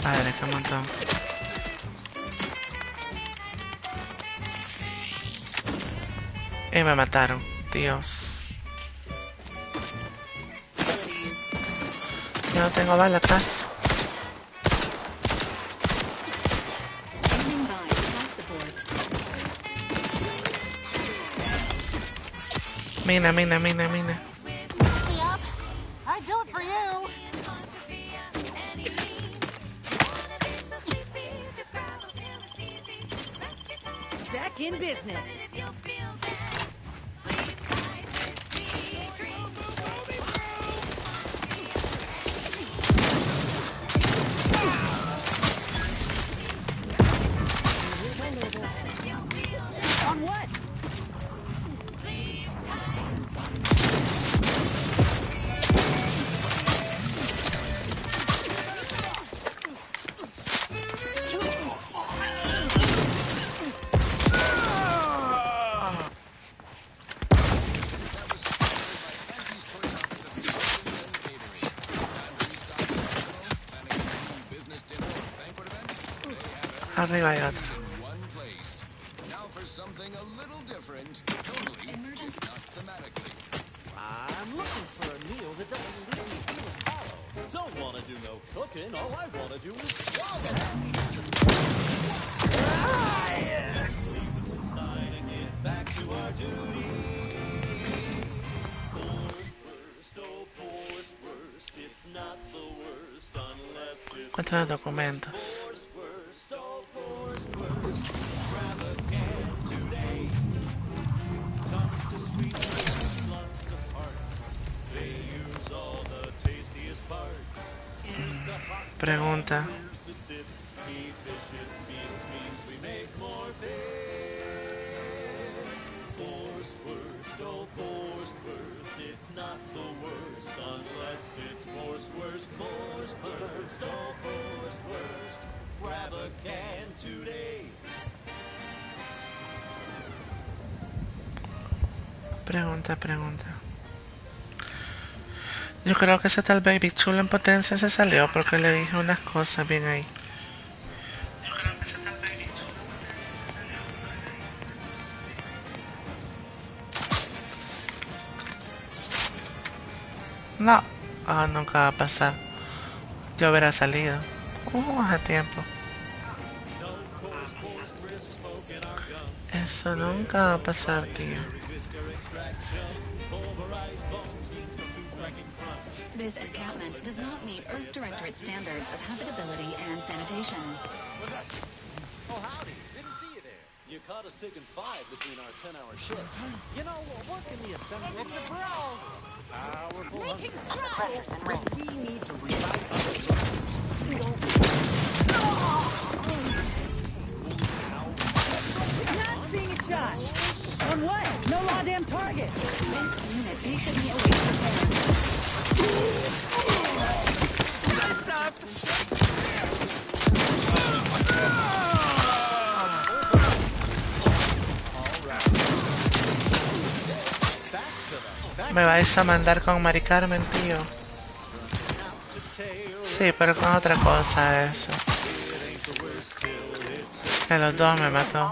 Speaker 13: Madre, qué montón. Y me mataron, Dios. Yo no tengo balas atrás. Mina.
Speaker 14: I do it for you. Back in business. On what?
Speaker 13: Arriba hay otro.
Speaker 3: Now for something a little different, totally, if not thematically.
Speaker 17: I'm looking for a meal that doesn't leave me feeling hollow. Don't want to do no cooking. All I want to do is swallow. See what's inside and get back to our duty. Worst, oh worst. It's not the worst unless it's
Speaker 13: Encuentra los documentos.
Speaker 17: worst, oh worst. Grab a can today. Tongues to sweet lungs to hearts. They use all the tastiest parts. Here's to hot
Speaker 13: Pregunta.
Speaker 17: here's to dips. Efficient means we make more bits. Worst, oh worst. It's not the worst unless it's worst, oh worst. Grab a can today.
Speaker 13: Pregunta. Yo creo que ese tal Baby Chulo en potencia se salió porque le dije unas cosas bien ahí. No, nunca va a pasar. Yo hubiera salido. Hace tiempo. Eso nunca va a pasar, tío.
Speaker 6: This encampment does not meet Earth Directorate standards of habitability and sanitation.
Speaker 17: Oh, howdy. Didn't see you there. You caught us taking 5 between our 10-hour shifts. You know, working the assembly... It's a bro! Powerful...
Speaker 14: Making strides.
Speaker 17: We need to revive our
Speaker 14: Not seeing a shot. On what? No goddamn target.
Speaker 6: This unit patiently awaits repair.
Speaker 14: Lights up!
Speaker 13: Me vais a mandar con Mari Carmen, tío. Sí, pero con otra cosa eso. Que los dos me mató.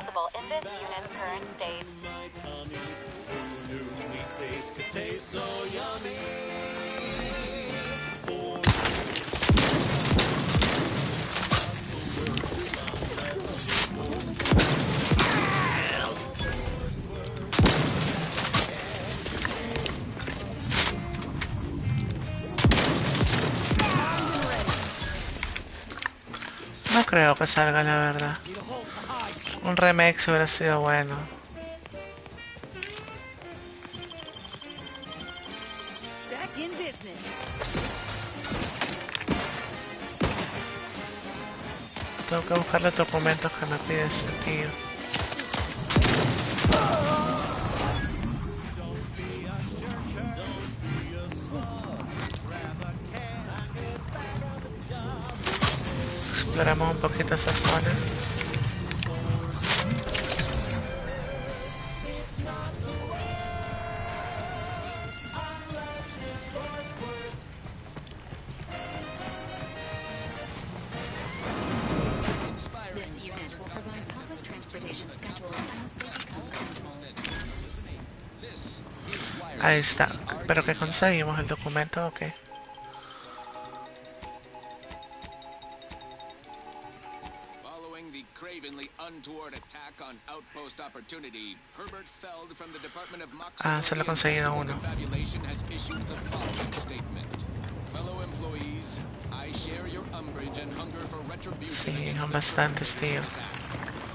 Speaker 13: No creo que salga, la verdad. Un remake hubiera sido bueno.
Speaker 14: Back in business.
Speaker 13: Tengo que buscar los documentos que me pide ese tío. Exploramos un poquito esa zona.
Speaker 6: This unit will provide public transportation schedules as they become available.
Speaker 13: Ahí está. Pero que conseguimos el documento, ok.
Speaker 3: Following the cravenly untoward attack on Outpost Opportunity, Herbert Feld from the Department of
Speaker 13: Solo he conseguido uno.
Speaker 3: Confabulation has issued the following statement. Fellow employees, I share your umbrage and hunger for retribution.
Speaker 13: Sí, son bastantes, tío.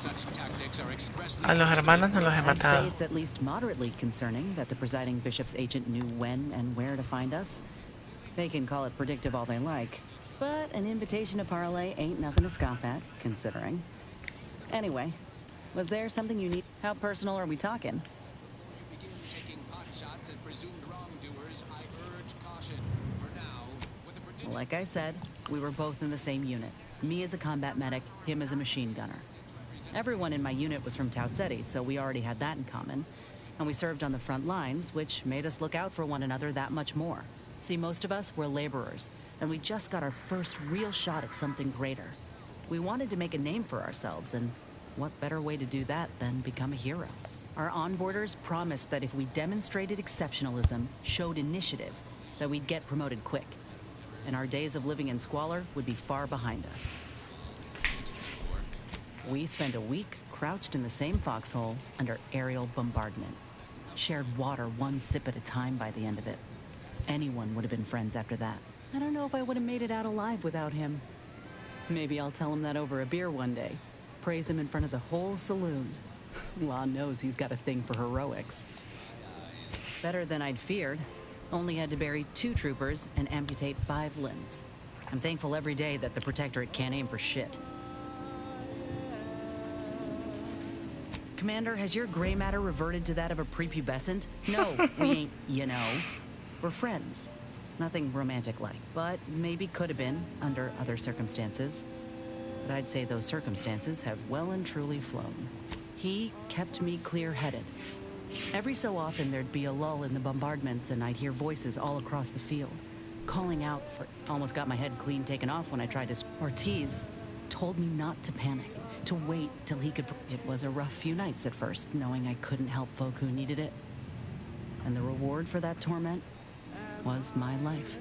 Speaker 3: Such tactics are expressly
Speaker 13: A los hermanos no los he
Speaker 7: I'd say
Speaker 13: matado.
Speaker 7: it's at least moderately concerning that the presiding bishop's agent knew when and where to find us. They can call it predictive all they like, but an invitation to parlay ain't nothing to scoff at, considering. Anyway, was there something you need? How personal are we talking?
Speaker 3: begin taking pot shots at presumed wrongdoers. I urge caution. For now, with a prodigious
Speaker 7: Like I said, we were both in the same unit. Me as a combat medic, him as a machine gunner. Everyone in my unit was from Tau Ceti, so we already had that in common. And we served on the front lines, which made us look out for one another that much more. See, most of us were laborers, and we just got our first real shot at something greater. We wanted to make a name for ourselves, and what better way to do that than become a hero? Our onboarders promised that if we demonstrated exceptionalism, showed initiative, that we'd get promoted quick. And our days of living in squalor would be far behind us. We spent a week crouched in the same foxhole under aerial bombardment. Shared water one sip at a time by the end of it. Anyone would have been friends after that. I don't know if I would have made it out alive without him. Maybe I'll tell him that over a beer one day. Praise him in front of the whole saloon. Law knows he's got a thing for heroics. Better than I'd feared. Only had to bury 2 troopers and amputate 5 limbs. I'm thankful every day that the Protectorate can't aim for shit. Commander, has your gray matter reverted to that of a prepubescent? No, we ain't, you know. We're friends. Nothing romantic-like, but maybe could have been under other circumstances. But I'd say those circumstances have well and truly flown. He kept me clear-headed. Every so often there'd be a lull in the bombardments and I'd hear voices all across the field, calling out for... Almost got my head clean taken off when I tried to... Ortiz told me not to panic, to wait till he could... It was a rough few nights at first, knowing I couldn't help folk who needed it. And the reward for that torment was my life.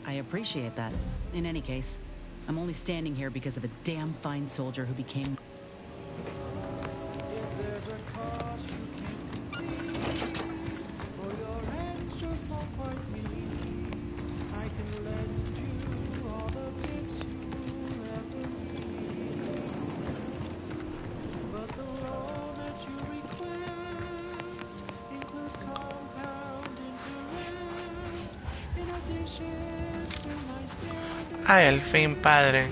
Speaker 7: I appreciate that. In any case, I'm only standing here because of a damn fine soldier who became...
Speaker 13: Ay, al fin, padre.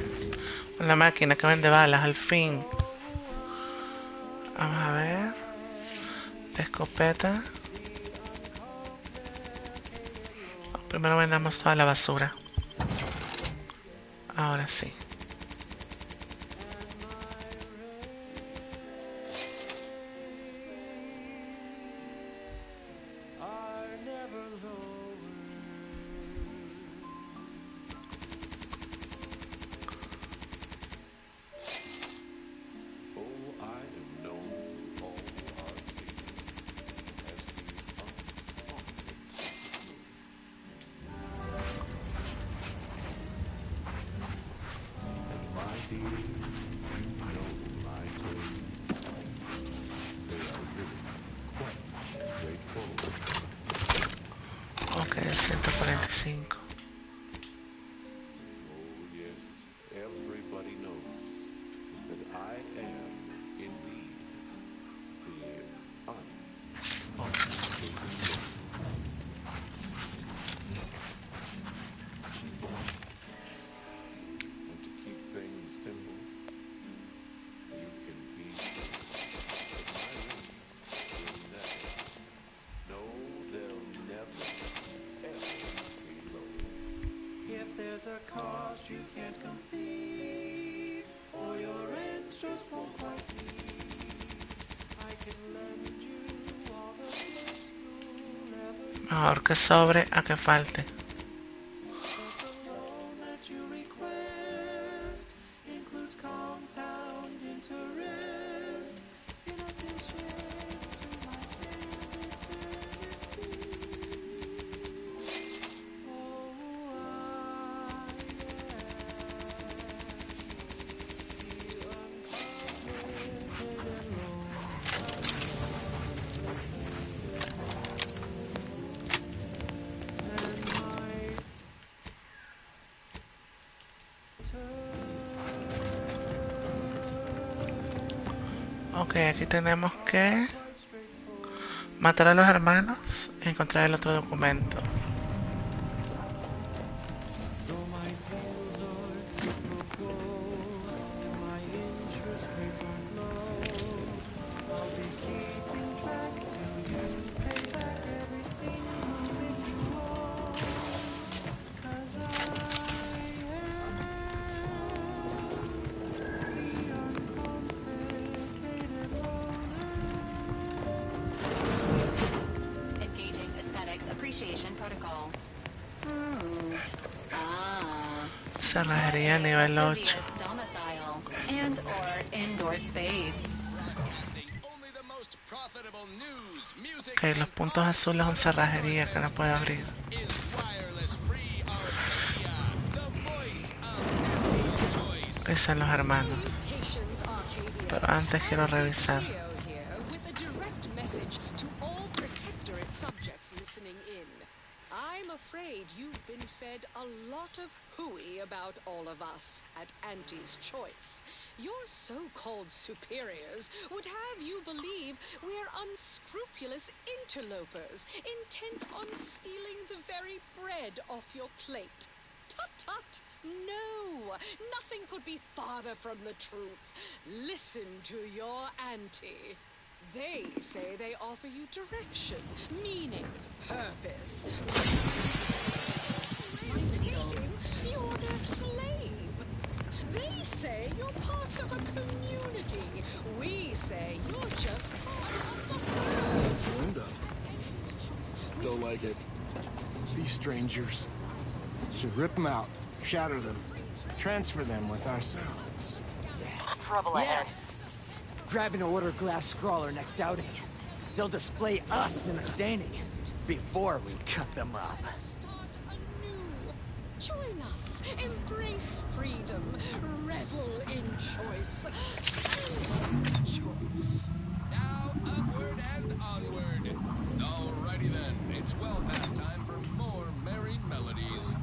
Speaker 13: Una máquina que vende balas, al fin. Vamos a ver. De escopeta. Primero vendamos toda la basura. Ahora sí. 5.
Speaker 12: Everybody knows that I am indeed the and to keep things simple, you can be no, they'll never, ever be low.
Speaker 17: If there's a cost you can't complete, or your ends just won't quite meet, I can lend you all the bliss you'll ever need.
Speaker 13: Mejor que sobre a que falte.
Speaker 17: The loan that you request includes compound interest, in addition to my standard service fee. Oh,
Speaker 13: Ok, aquí tenemos que matar a los hermanos y encontrar el otro documento.
Speaker 6: Engaging aesthetics appreciation protocol.
Speaker 13: Cerrajería nivel 8.
Speaker 6: Domicile and or indoor space.
Speaker 13: Ok, los puntos azules son cerrajería que no puedo abrir. Esos son los hermanos. Pero antes quiero revisar.
Speaker 15: I'm afraid you've been fed a lot of hooey about all of us at Auntie's Choice. Your so-called superiors would have you believe we're unscrupulous interlopers, intent on stealing the very bread off your plate. Tut-tut! No! Nothing could be farther from the truth. Listen to your auntie. They say they offer you direction, meaning, purpose. Stating you're their slave. They say you're part of a community. We say you're just part of the
Speaker 19: Linda. Don't like it. These strangers. Should rip them out, shatter them, transfer them with ourselves.
Speaker 14: Trouble ahead. Grab an order glass scrawler next outing. They'll display us in a standing before we cut them up.
Speaker 15: Join us. Embrace freedom. Revel in choice. Auntie's Choice.
Speaker 3: Now upward and onward. Alrighty then, it's well past time for more merry melodies.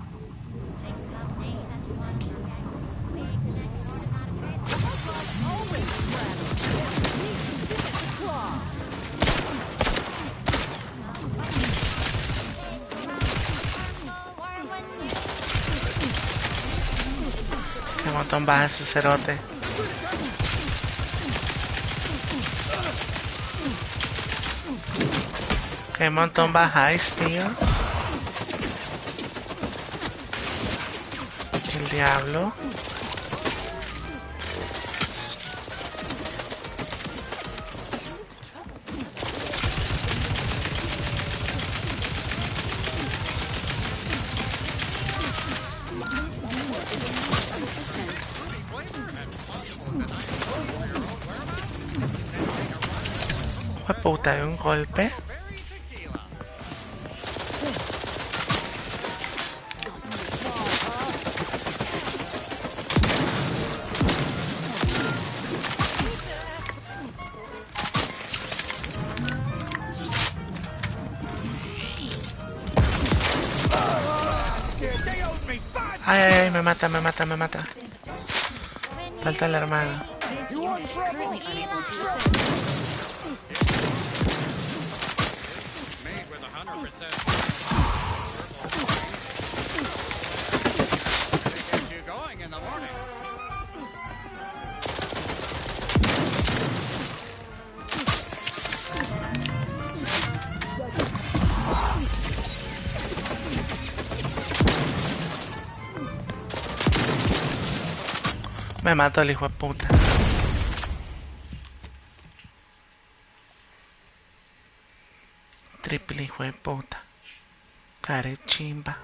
Speaker 13: Qué montón baja ese cerote. Qué montón bajáis, tío. El diablo. Puta, de un golpe. Ay, ay, ay, me mata, me mata, me mata. Falta el hermano.
Speaker 6: This unit is currently unable to assist.
Speaker 20: Made with 100%. They get you going in the morning.
Speaker 13: Me mató el hijo de puta. Triple hijo de puta. Carechimba.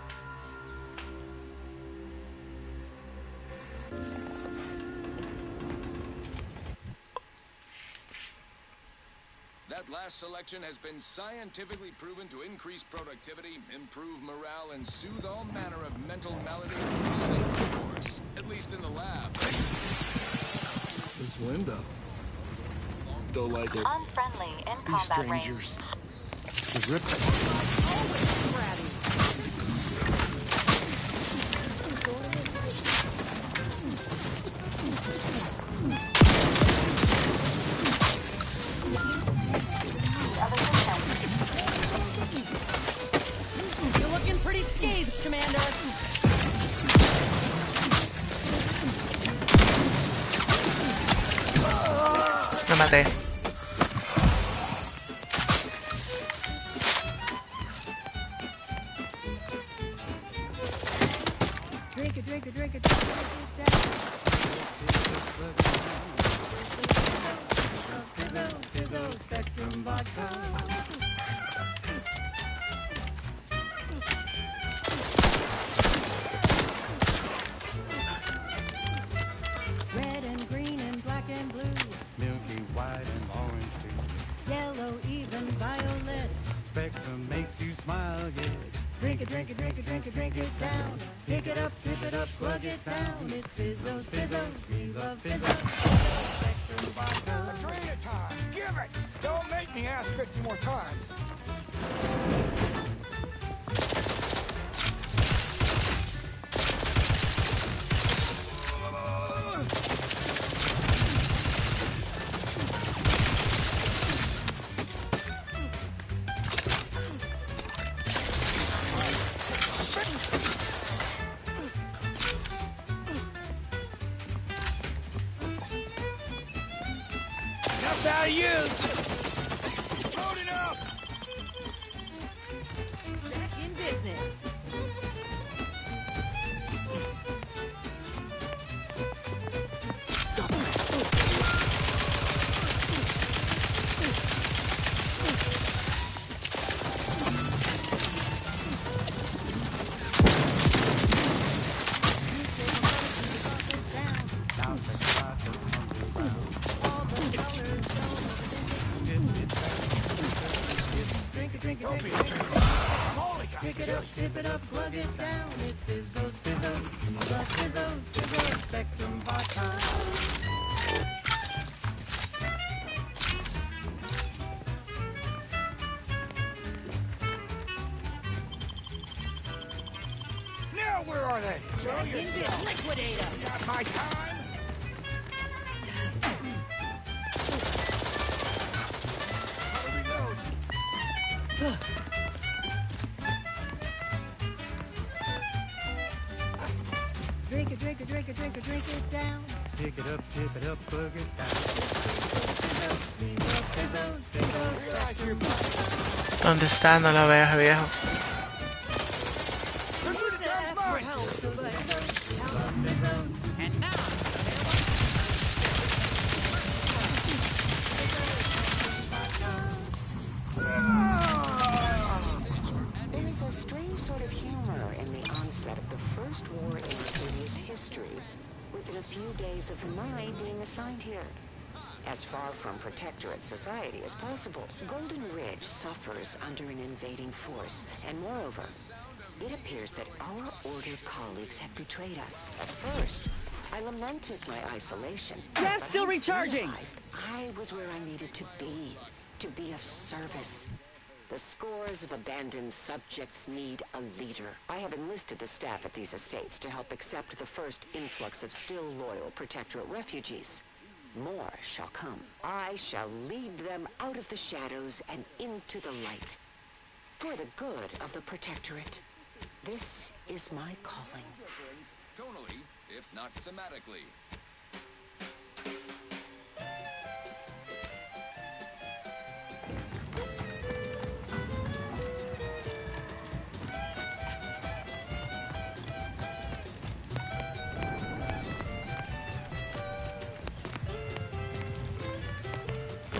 Speaker 3: That last selection has been scientifically proven to increase productivity, improve morale, and soothe all manner of mental malady, of course, at least in the lab.
Speaker 19: This window. Don't like it.
Speaker 4: Unfriendly in
Speaker 19: These
Speaker 4: combat range.
Speaker 19: strangers. The rip.
Speaker 1: You're looking pretty scathed, Commander.
Speaker 13: Me maté.
Speaker 1: Drink it, drink it, drink it, drink it down. Spectrum vodka. Red and green and black and blue.
Speaker 17: Milky white and orange too.
Speaker 1: Yellow, even violet.
Speaker 17: Spectrum makes you smile, yeah.
Speaker 1: Drink it, drink it, drink it, drink it, drink it down. Pick it up, tip it up, plug it down. It's Fizzos, Fizzos, we love Fizzos. Spectrum vodka.
Speaker 11: Adrena time! Give it! Don't make me ask 50 more times. Enough out of you! Loading up!
Speaker 1: Back in business. Drink it, drink it, drink it. Pick it up, tip it up, plug it down. It's Fizzos, Fizzos, we love Fizzos, Fizzos, Spectrum vodka.
Speaker 11: Now where are they? Show
Speaker 1: Back in
Speaker 11: yourself.
Speaker 1: business. Liquidator.
Speaker 11: Got my time?
Speaker 1: Drink it, drink it, drink it, drink it, drink it down.
Speaker 17: Pick it up, tip it up, plug it down.
Speaker 1: We love Fizzos, Fizzos.
Speaker 13: ¿Dónde está? No lo veo, viejo.
Speaker 1: Ask for help, but I love Fizzos.
Speaker 20: And now,
Speaker 16: There is a strange sort of humor in the onset of the first war in Arcadia's history, within a few days of my being assigned here. As far from protectorate society as possible, Golden Ridge suffers under an invading force, and moreover, it appears that our Order colleagues have betrayed us. At first, I lamented my isolation.
Speaker 1: Gas
Speaker 16: but
Speaker 1: still
Speaker 16: I
Speaker 1: recharging.
Speaker 16: realized I was where I needed to be of service. The scores of abandoned subjects need a leader. I have enlisted the staff at these estates to help accept the first influx of still loyal Protectorate refugees. More shall come. I shall lead them out of the shadows and into the light. For the good of the Protectorate. This is my calling.
Speaker 3: Tonally, if not thematically.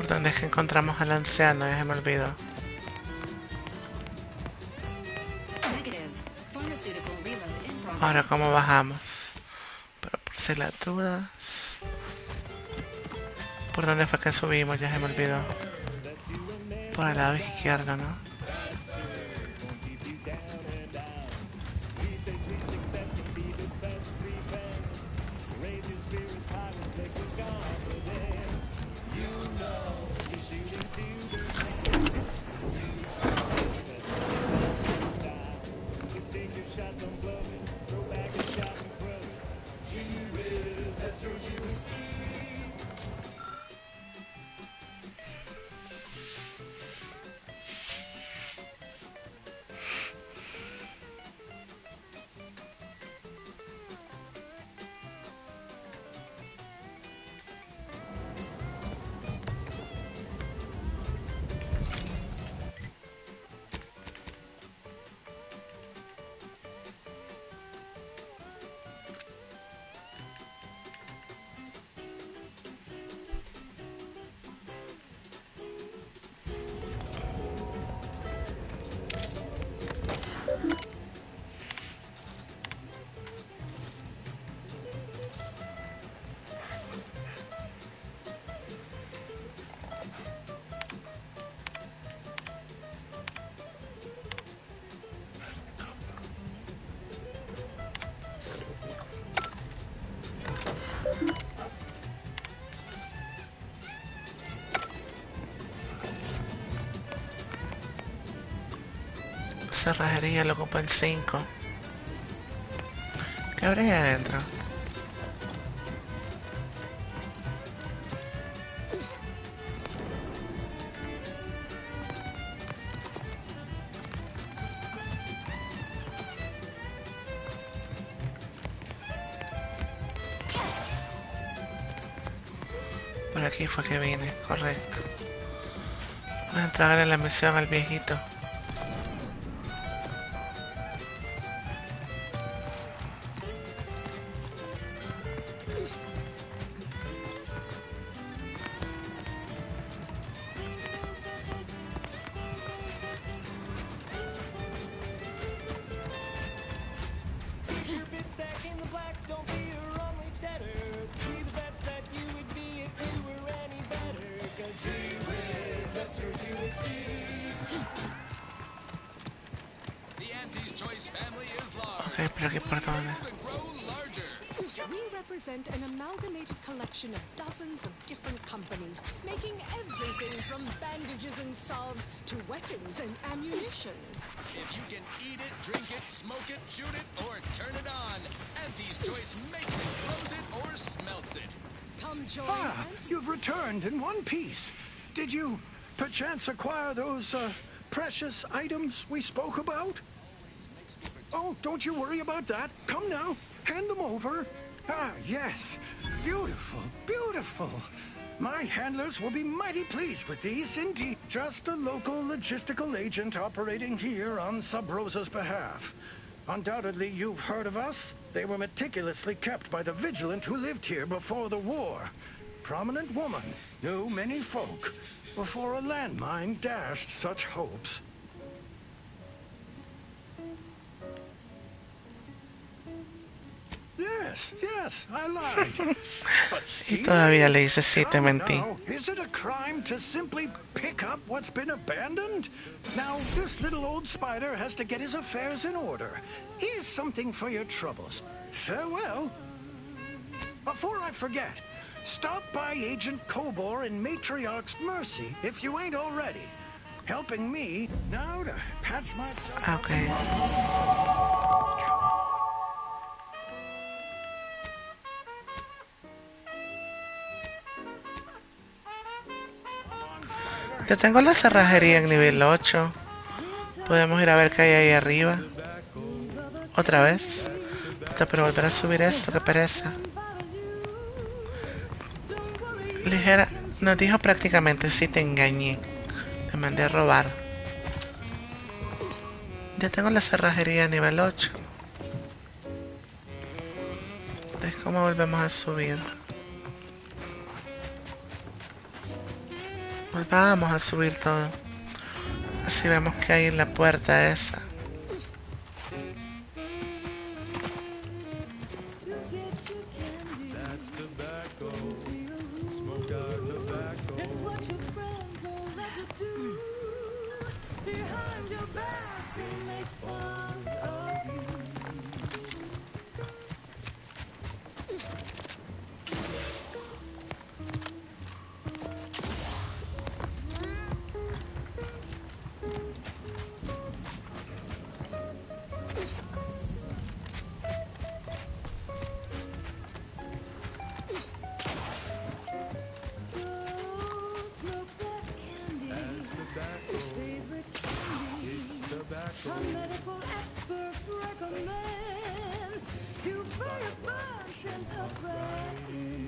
Speaker 13: ¿Por dónde es que encontramos al anciano? Ya se me olvidó. Ahora, ¿cómo bajamos? Pero por si las dudas... ¿Por dónde fue que subimos? Ya se me olvidó. Por el lado izquierdo, ¿no? Cerrajería lo ocupa el 5. ¿Qué habrá ahí adentro? Por aquí fue que vine, correcto. Voy a entregar en la misión al viejito. Ok, pero aquí por dónde.
Speaker 15: We represent an amalgamated collection of dozens of different companies, making everything from bandages and salves to weapons and ammunition.
Speaker 3: If you can eat it, drink it, smoke it, shoot it, or turn it on, Auntie's Choice makes it, blows it, or smelts it.
Speaker 15: Come join
Speaker 10: You've returned in one piece. Did you, perchance, acquire those, precious items we spoke about? Oh, don't you worry about that. Come now, hand them over. Ah, yes. Beautiful, beautiful. My handlers will be mighty pleased with these, indeed. Just a local logistical agent operating here on Sub Rosa's behalf. Undoubtedly, you've heard of us. They were meticulously kept by the vigilant who lived here before the war. Prominent woman, knew many folk, before a landmine dashed such hopes. Yes, I lied. But
Speaker 13: Y todavía le dice sí, te mentí.
Speaker 10: now, is it a crime to simply pick up what's been abandoned? Now, this little old spider has to get his affairs in order. Here's something for your troubles. Farewell. Before I forget, stop by Agent Kobor in Matriarch's Mercy if you ain't already. helping me now to patch myself.
Speaker 13: Okay. Yo tengo la cerrajería en nivel 8. Podemos ir a ver qué hay ahí arriba. Otra vez. Puta, pero volver a subir esto, qué pereza. Ligera. Nos dijo prácticamente si te engañé. Te mandé a robar. Ya tengo la cerrajería a nivel 8. Es como volvemos a subir. Volvamos a subir todo. Así vemos que hay en la puerta esa.
Speaker 1: Medical experts recommend you buy a bunch and put that in.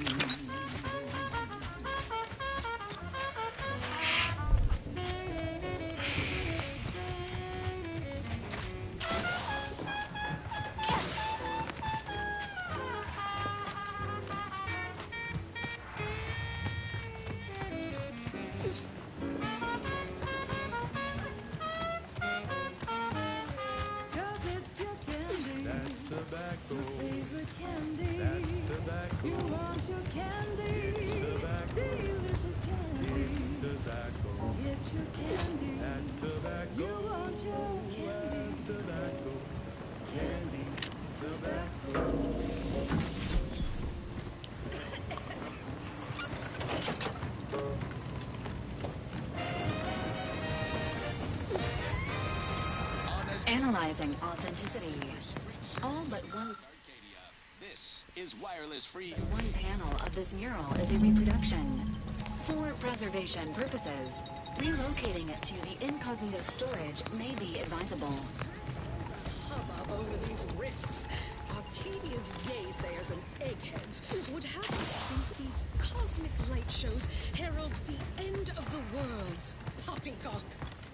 Speaker 17: Tobacco.
Speaker 1: Favorite candy.
Speaker 17: That's tobacco.
Speaker 1: You want your candy.
Speaker 17: It's tobacco.
Speaker 1: Delicious candy.
Speaker 17: It's tobacco.
Speaker 1: Get your candy.
Speaker 17: That's tobacco.
Speaker 1: You want your candy.
Speaker 17: That's tobacco. Candy. Tobacco.
Speaker 6: Analyzing authenticity. All but one.
Speaker 3: This is wireless free.
Speaker 6: One panel of this mural is a reproduction. For preservation purposes, relocating it to the incognito storage may be advisable.
Speaker 15: Hubbub over these rifts. Arcadia's gaysayers and eggheads would have us think these cosmic light shows herald the end of the world's poppycock.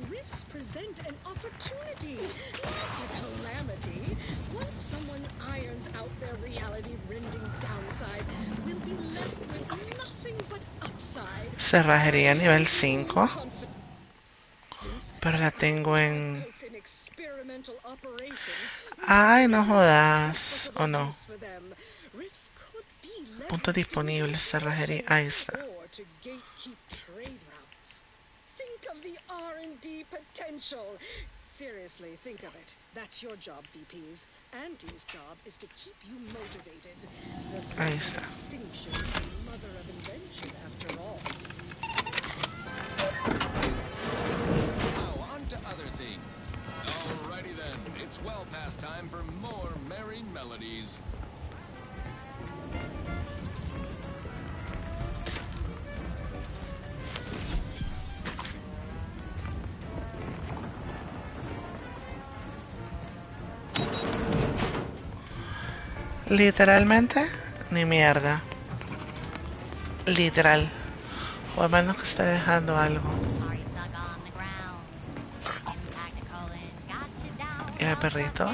Speaker 15: Rifts present an opportunity, not a calamity. Once someone irons out their reality-rending downside, we'll be left with nothing but upside.
Speaker 13: Cerrajería nivel 5. Pero la tengo en... Ay, no jodas. ¿O no? Puntos disponibles, cerrajería. Ahí está.
Speaker 15: Think of the R&D potential. Seriously, think of it. That's your job, VPs. Auntie's job is to keep you motivated.
Speaker 13: Ahí está.
Speaker 15: Distinction is the mother of invention, after all.
Speaker 3: Now, on to other things. Alrighty then, it's well past time for more merry melodies.
Speaker 13: Literalmente, ni mierda. Literal. O a menos que esté dejando algo. ¿Y el perrito?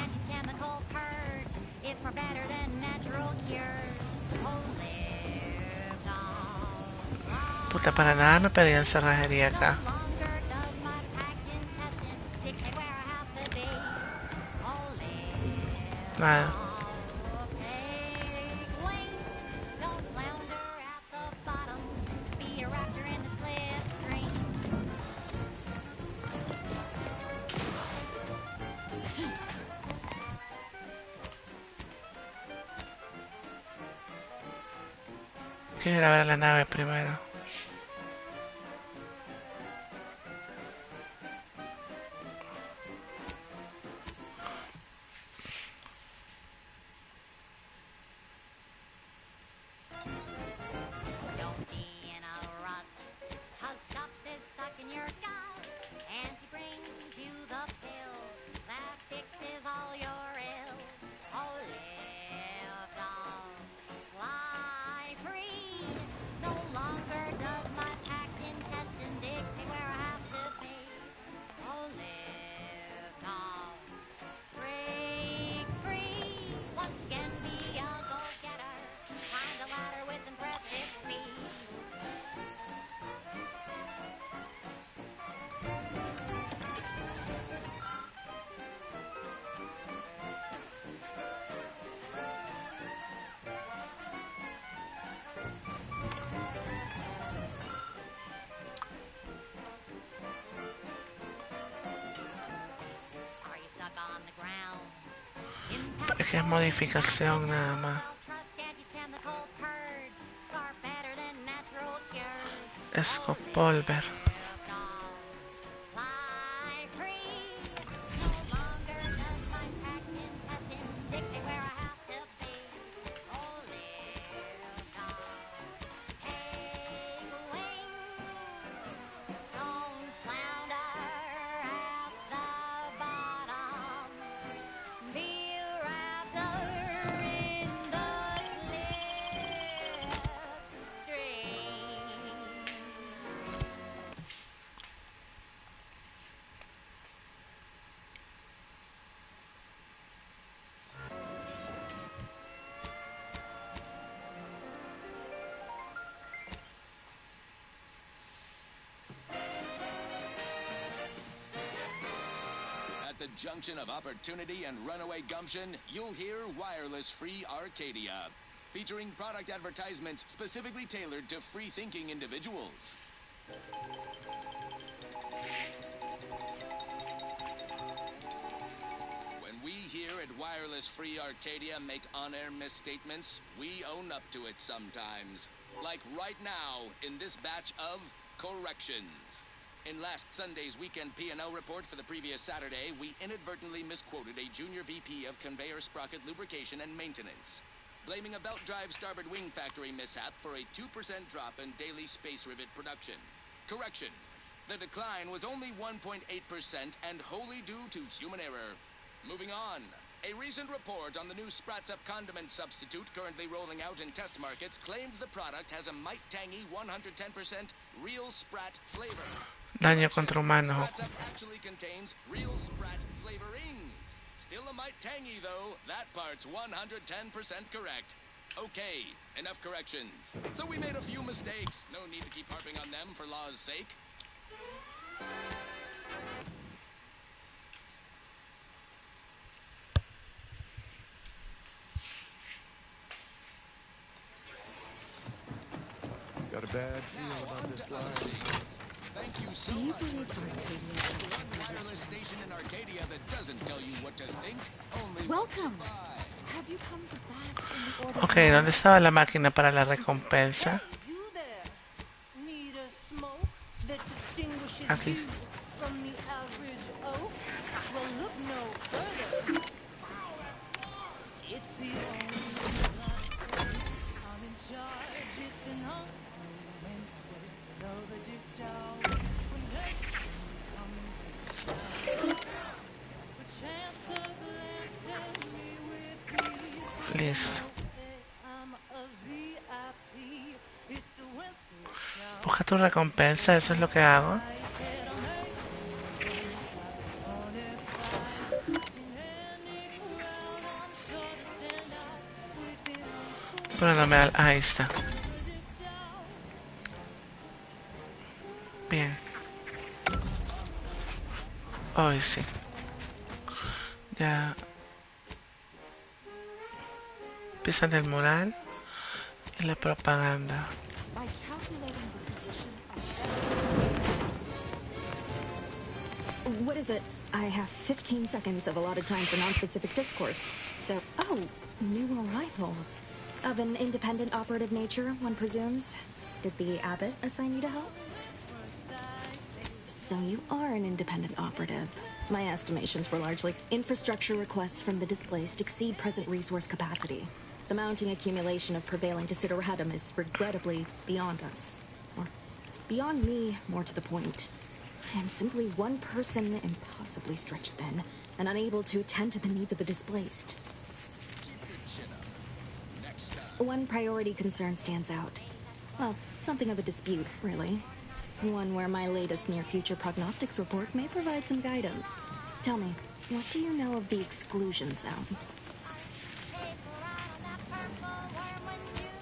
Speaker 13: Puta, para nada me pedían cerrajería acá. Nada. Quiero ir a ver la nave primero. Es que es modificación nada más. Escopolver.
Speaker 3: At the junction of opportunity and runaway gumption, you'll hear wireless-free Arcadia, featuring product advertisements specifically tailored to free-thinking individuals. When we here at Wireless Free Arcadia make on-air misstatements, we own up to it sometimes. Like right now, in this batch of corrections. In last Sunday's weekend P&L report for the previous Saturday, we inadvertently misquoted a junior VP of conveyor sprocket lubrication and maintenance, blaming a belt drive starboard wing factory mishap for a 2% drop in daily space rivet production. Correction. The decline was only 1.8% and wholly due to human error. Moving on. A recent report on the new Sprats Up condiment substitute currently rolling out in test markets claimed the product has a might tangy 110% real Sprat flavor.
Speaker 13: Daño contra humanos.
Speaker 3: Sprats Up actually contains real Sprat flavorings. Still a might tangy though. That part's 110% correct. Okay, enough corrections. So we made a few mistakes. No need to keep harping on them for law's sake.
Speaker 12: Got a bad feeling about this line.
Speaker 3: Thank you so much for one wireless station in Arcadia that doesn't tell you what to think, only
Speaker 6: Welcome. Have you come to bask in the orders?
Speaker 13: Ok, ¿dónde estaba la máquina para la recompensa?
Speaker 1: You there. Need a smoke that distinguishes
Speaker 13: Aquí.
Speaker 1: you from the average oak? Well, look no further. It's the only place I'm in charge. It's an unwin sweat. Though the discharge when a chance of glancing me with me.
Speaker 13: Listo.
Speaker 1: I'm a VIP. It's a Wednesday show.
Speaker 13: Busca tu recompensa, eso es lo que hago. Pero no me da... Ahí está. Bien. Hoy sí. Ya. Empiezan el mural y la propaganda.
Speaker 6: By calculating the position of... What is it? I have 15 seconds of allotted time for non-specific discourse. So, oh, new arrivals. Of an independent operative nature, one presumes. Did the abbot assign you to help? So you are an independent operative. My estimations were largely infrastructure requests from the displaced exceed present resource capacity. The mounting accumulation of prevailing desideratum is regrettably beyond us. Or beyond me, more to the point. I am simply one person impossibly stretched thin and unable to attend to the needs of the displaced. One priority concern stands out. Well, something of a dispute, really. One where my latest near-future prognostics report may provide some guidance. Tell me, what do you know of the exclusion zone?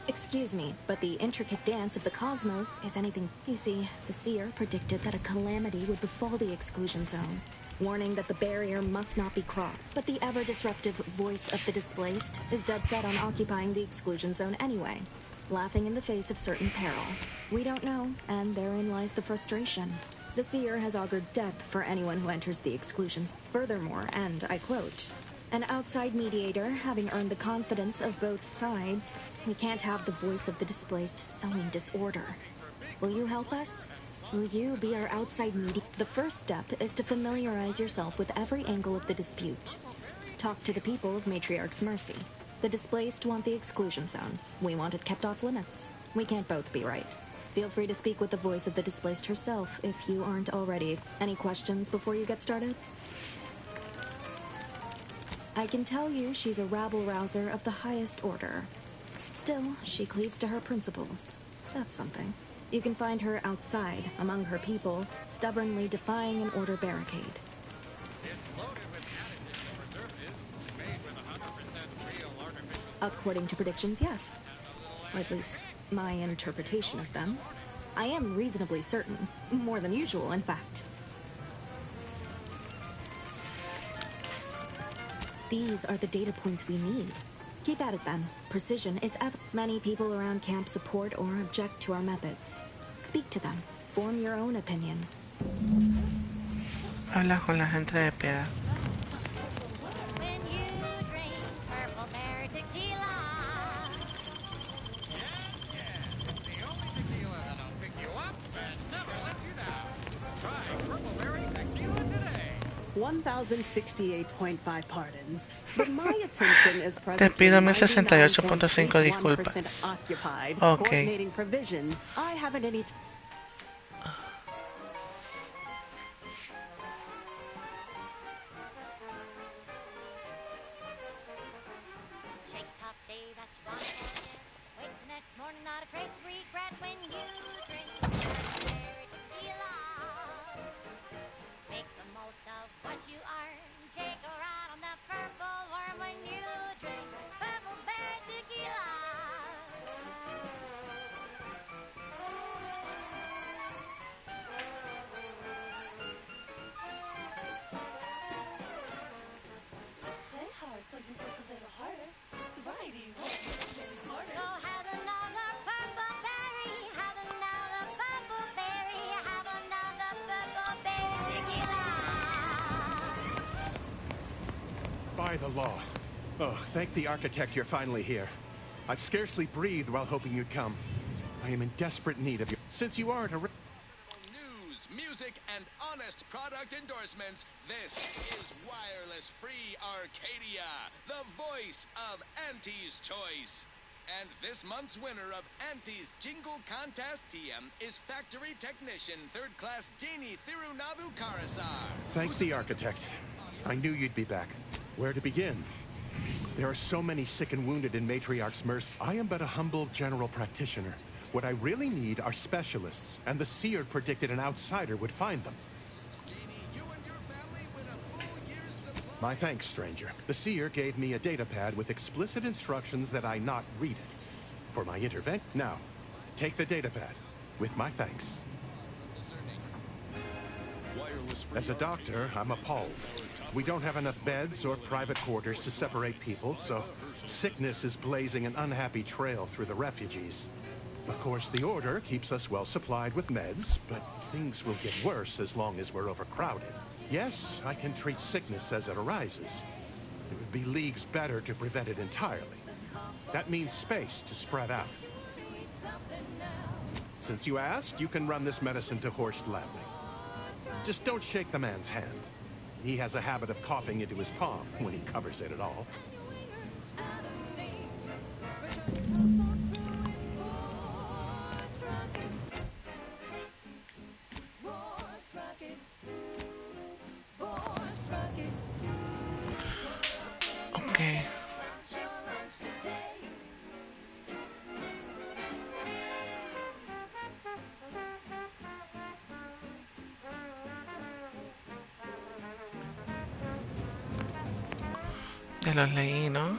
Speaker 6: Excuse me, but the intricate dance of the cosmos is anything... You see, the seer predicted that a calamity would befall the exclusion zone, warning that the barrier must not be crossed. But the ever-disruptive voice of the displaced is dead set on occupying the exclusion zone anyway, laughing in the face of certain peril. We don't know, and therein lies the frustration. The seer has augured death for anyone who enters the exclusions. Furthermore, and I quote, An outside mediator, having earned the confidence of both sides, we can't have the voice of the displaced sowing disorder. Will you help us? Will you be our outside mediator? The first step is to familiarize yourself with every angle of the dispute. Talk to the people of Matriarch's Mercy. The displaced want the exclusion zone. We want it kept off limits. We can't both be right. Feel free to speak with the voice of the displaced herself if you aren't already. Any questions before you get started? I can tell you she's a rabble-rouser of the highest order. Still, she cleaves to her principles. That's something. You can find her outside, among her people, stubbornly defying an order barricade.
Speaker 20: It's loaded with additives and preservatives made with 100% real artificial...
Speaker 6: According to predictions, yes. Or at least, my interpretation of them. I am reasonably certain. More than usual, in fact. These are the data points we need. Keep at it then. Precision is ever. Many people around camp support or object to our methods. Speak to them. Form your own opinion.
Speaker 13: Habla con la gente de pie.
Speaker 9: When you drink Purple Berry Tequila.
Speaker 20: It's the only tequila that'll pick you up and never let you down. Try Purple Berry Tequila today.
Speaker 2: 1,068.5 pardons, but my attention is
Speaker 13: Te
Speaker 2: present
Speaker 13: pido 1068.5 disculpas.
Speaker 2: occupied,
Speaker 13: Okay.
Speaker 2: coordinating provisions. I haven't any
Speaker 9: Shake top day that you want to forget. Wake the next morning, not a trace of regret when you drink Purple Berry Tequila. Make the most of what you earn. Take a ride on that purple worm when you drink Purple Berry Tequila.
Speaker 5: Play hard so you work a little harder. Sobriety won't get any smarter.
Speaker 9: So have another purple berry. Have another purple berry. Have another purple berry tequila.
Speaker 19: By the law. Oh, thank the architect you're finally here. I've scarcely breathed while hoping you'd come. I am in desperate need of you. Since you aren't a...
Speaker 3: News, music, and honest product endorsements, this is Wireless Free Arcadia, the voice of Auntie's Choice. And this month's winner of Auntie's Jingle Contest TM is Factory Technician 3rd Class Janie Thirunavu Karasar.
Speaker 19: Thank the architect. I knew you'd be back. Where to begin? There are so many sick and wounded in Matriarch's Mercy. I am but a humble general practitioner. What I really need are specialists, and the seer predicted an outsider would find them. My thanks, stranger. The seer gave me a data pad with explicit instructions that I not read it. For my intervention. Now, take the data pad. With my thanks. As a doctor, I'm appalled. We don't have enough beds or private quarters to separate people, so sickness is blazing an unhappy trail through the refugees. Of course, the Order keeps us well supplied with meds, but things will get worse as long as we're overcrowded. Yes, I can treat sickness as it arises. It would be leagues better to prevent it entirely. That means space to spread out. Since you asked, you can run this medicine to Horst Landing. Just don't shake the man's hand. He has a habit of coughing into his palm when he covers it at all.
Speaker 13: Okay. Ya los leí, ¿no?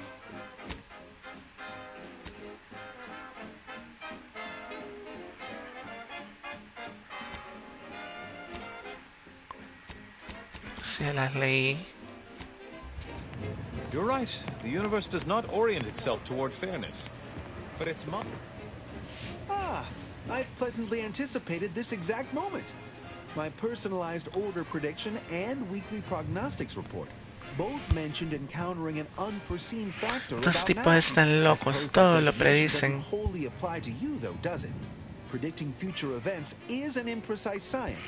Speaker 13: Sí, las leí.
Speaker 21: You're right. The universe does not orient itself toward fairness. But it's
Speaker 23: Ah, I pleasantly anticipated this exact moment. My personalized order prediction and weekly prognostics report.
Speaker 17: Both mentioned encountering an unforeseen factor
Speaker 13: Estos
Speaker 17: about
Speaker 13: tipos
Speaker 17: now.
Speaker 13: están
Speaker 17: I
Speaker 13: locos,
Speaker 17: suppose that
Speaker 13: todo lo
Speaker 17: designation doesn't
Speaker 13: predicen.
Speaker 17: wholly apply to you, though, does it? Predicting future events is an imprecise science.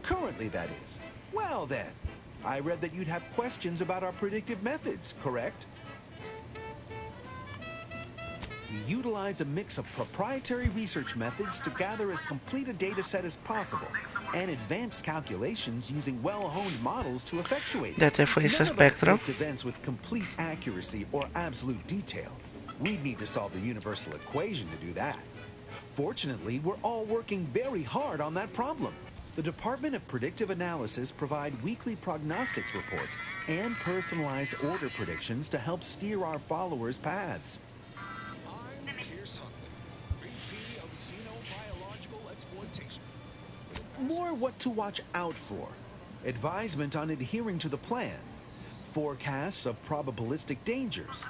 Speaker 17: Currently, that is. Well, then. I read that you'd have questions about our predictive methods, correct? We utilize a mix of proprietary research methods to gather as complete a data set as possible, and advanced calculations using well-honed models to effectuate it.
Speaker 13: Ya te fuiste,
Speaker 17: None of us
Speaker 13: Spectro.
Speaker 17: predict events with complete accuracy or absolute detail. We'd need to solve the universal equation to do that. Fortunately, we're all working very hard on that problem. The Department of Predictive Analysis provide weekly prognostics reports and personalized order predictions to help steer our followers' paths. More what to watch out for, advisement on adhering to the plan, forecasts of probabilistic dangers,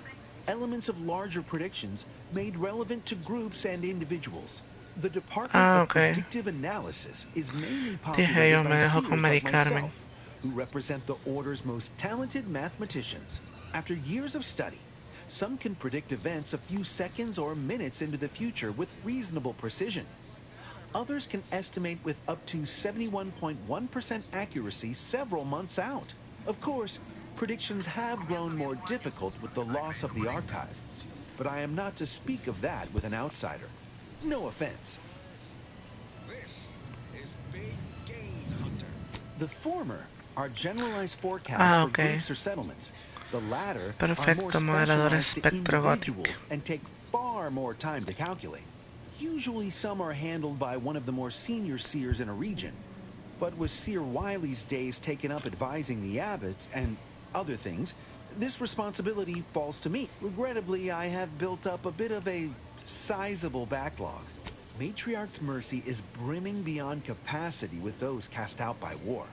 Speaker 17: elements of larger predictions made relevant to groups and individuals. The Department of Predictive Analysis is mainly populated by seers like myself, who represent the Order's most talented mathematicians. After years of study, some can predict events a few seconds or minutes into the future with reasonable precision. Others can estimate with up to 71.1% accuracy several months out. Of course, predictions have grown more difficult with the loss of the archive, but I am not to speak of that with an outsider. No offense.
Speaker 8: This is Big Gain Hunter.
Speaker 17: The former are generalized forecasts for groups or settlements. The latter are more specialized to individuals and take far more time to calculate. Usually some are handled by one of the more senior seers in a region. But with Seer Wiley's days taken up advising the abbots and other things, this responsibility falls to me. Regrettably, I have built up a bit of a sizable backlog. Matriarch's Mercy is brimming beyond capacity with those cast out by war.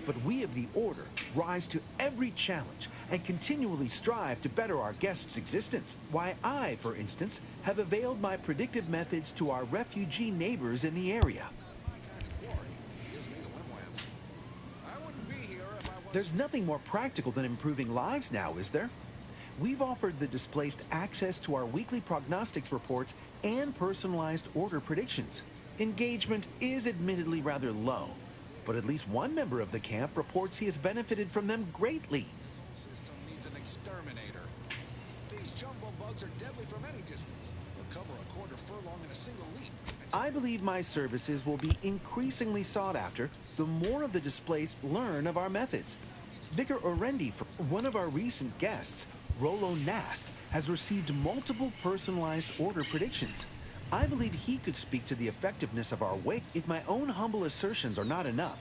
Speaker 17: But we of the Order rise to every challenge and continually strive to better our guests' existence. Why, I, for instance, have availed my predictive methods to our refugee neighbors in the area. There's nothing more practical than improving lives now, is there? We've offered the displaced access to our weekly prognostics reports and personalized order predictions. Engagement is admittedly rather low, but at least one member of the camp reports he has benefited from them greatly.
Speaker 8: System needs an exterminator. These jumbo bugs are deadly from any distance. They'll cover a quarter furlong in a single leap.
Speaker 17: I believe my services will be increasingly sought after the more of the displaced learn of our methods. Vicar Orendi, one of our recent guests, Rollo Nast, has received multiple personalized order predictions. I believe he could speak to the effectiveness of our way if my own humble assertions are not enough.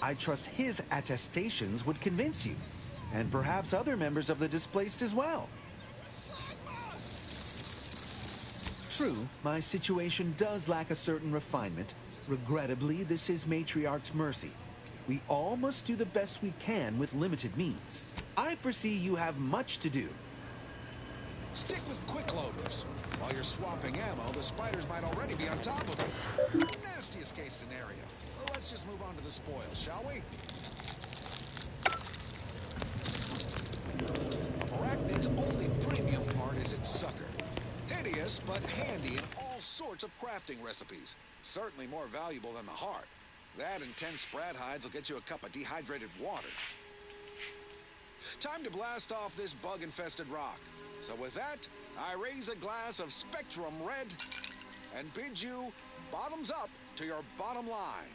Speaker 17: I trust his attestations would convince you, and perhaps other members of the displaced as well. True, my situation does lack a certain refinement. Regrettably, this is Matriarch's Mercy. We all must do the best we can with limited means. I foresee you have much to do.
Speaker 8: Stick with quick loaders. While you're swapping ammo, the spiders might already be on top of you. Nastiest case scenario. Let's just move on to the spoils, shall we? Arachnid's only premium part is its sucker. Hideous, but handy in all sorts of crafting recipes. Certainly more valuable than the heart. That and 10 sprat hides will get you a cup of dehydrated water. Time to blast off this bug-infested rock. So with that, I raise a glass of Spectrum Red and bid you bottoms up to your bottom line.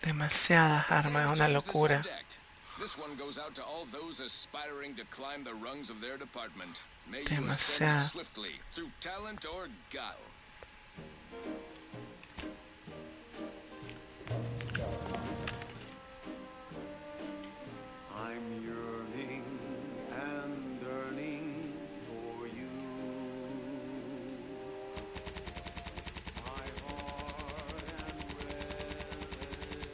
Speaker 13: Demasiadas armas, una locura.
Speaker 3: This one goes out to all those aspiring to climb the rungs of their department. May you ascend swiftly through talent or guile.
Speaker 12: I'm yearning and yearning for you. My heart and revenue.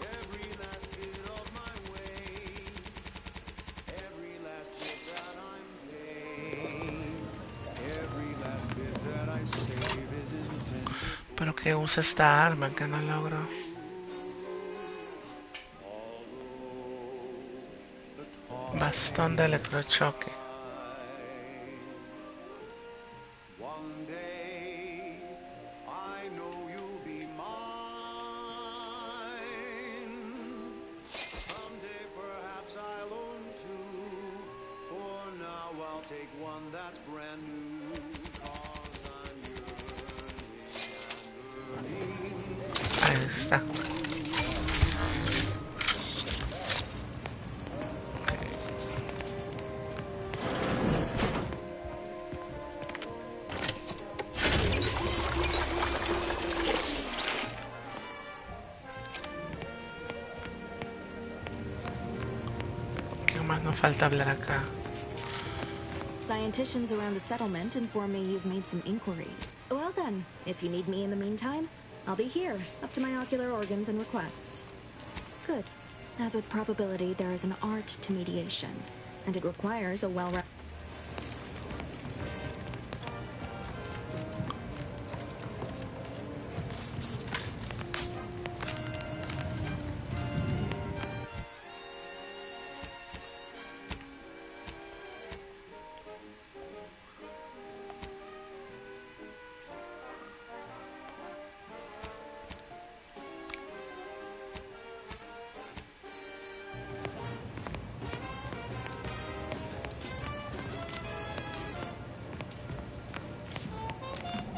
Speaker 12: Every last bit of my way, every last bit that I'm paid.
Speaker 13: que usa esta arma que no logro. Bastón de electrochoque.
Speaker 17: One day, I know you'll be mine. Someday, perhaps I'll own two. For now, I'll take one that's brand new. 'Cause I'm yearning and
Speaker 13: Ahí está. ¿Qué más nos falta hablar acá?
Speaker 6: Scienticians around the settlement inform me you've made some inquiries. Well then, if you need me in the meantime, I'll be here, up to my ocular organs and requests. Good. As with probability, there is an art to mediation, and it requires a well-rounded...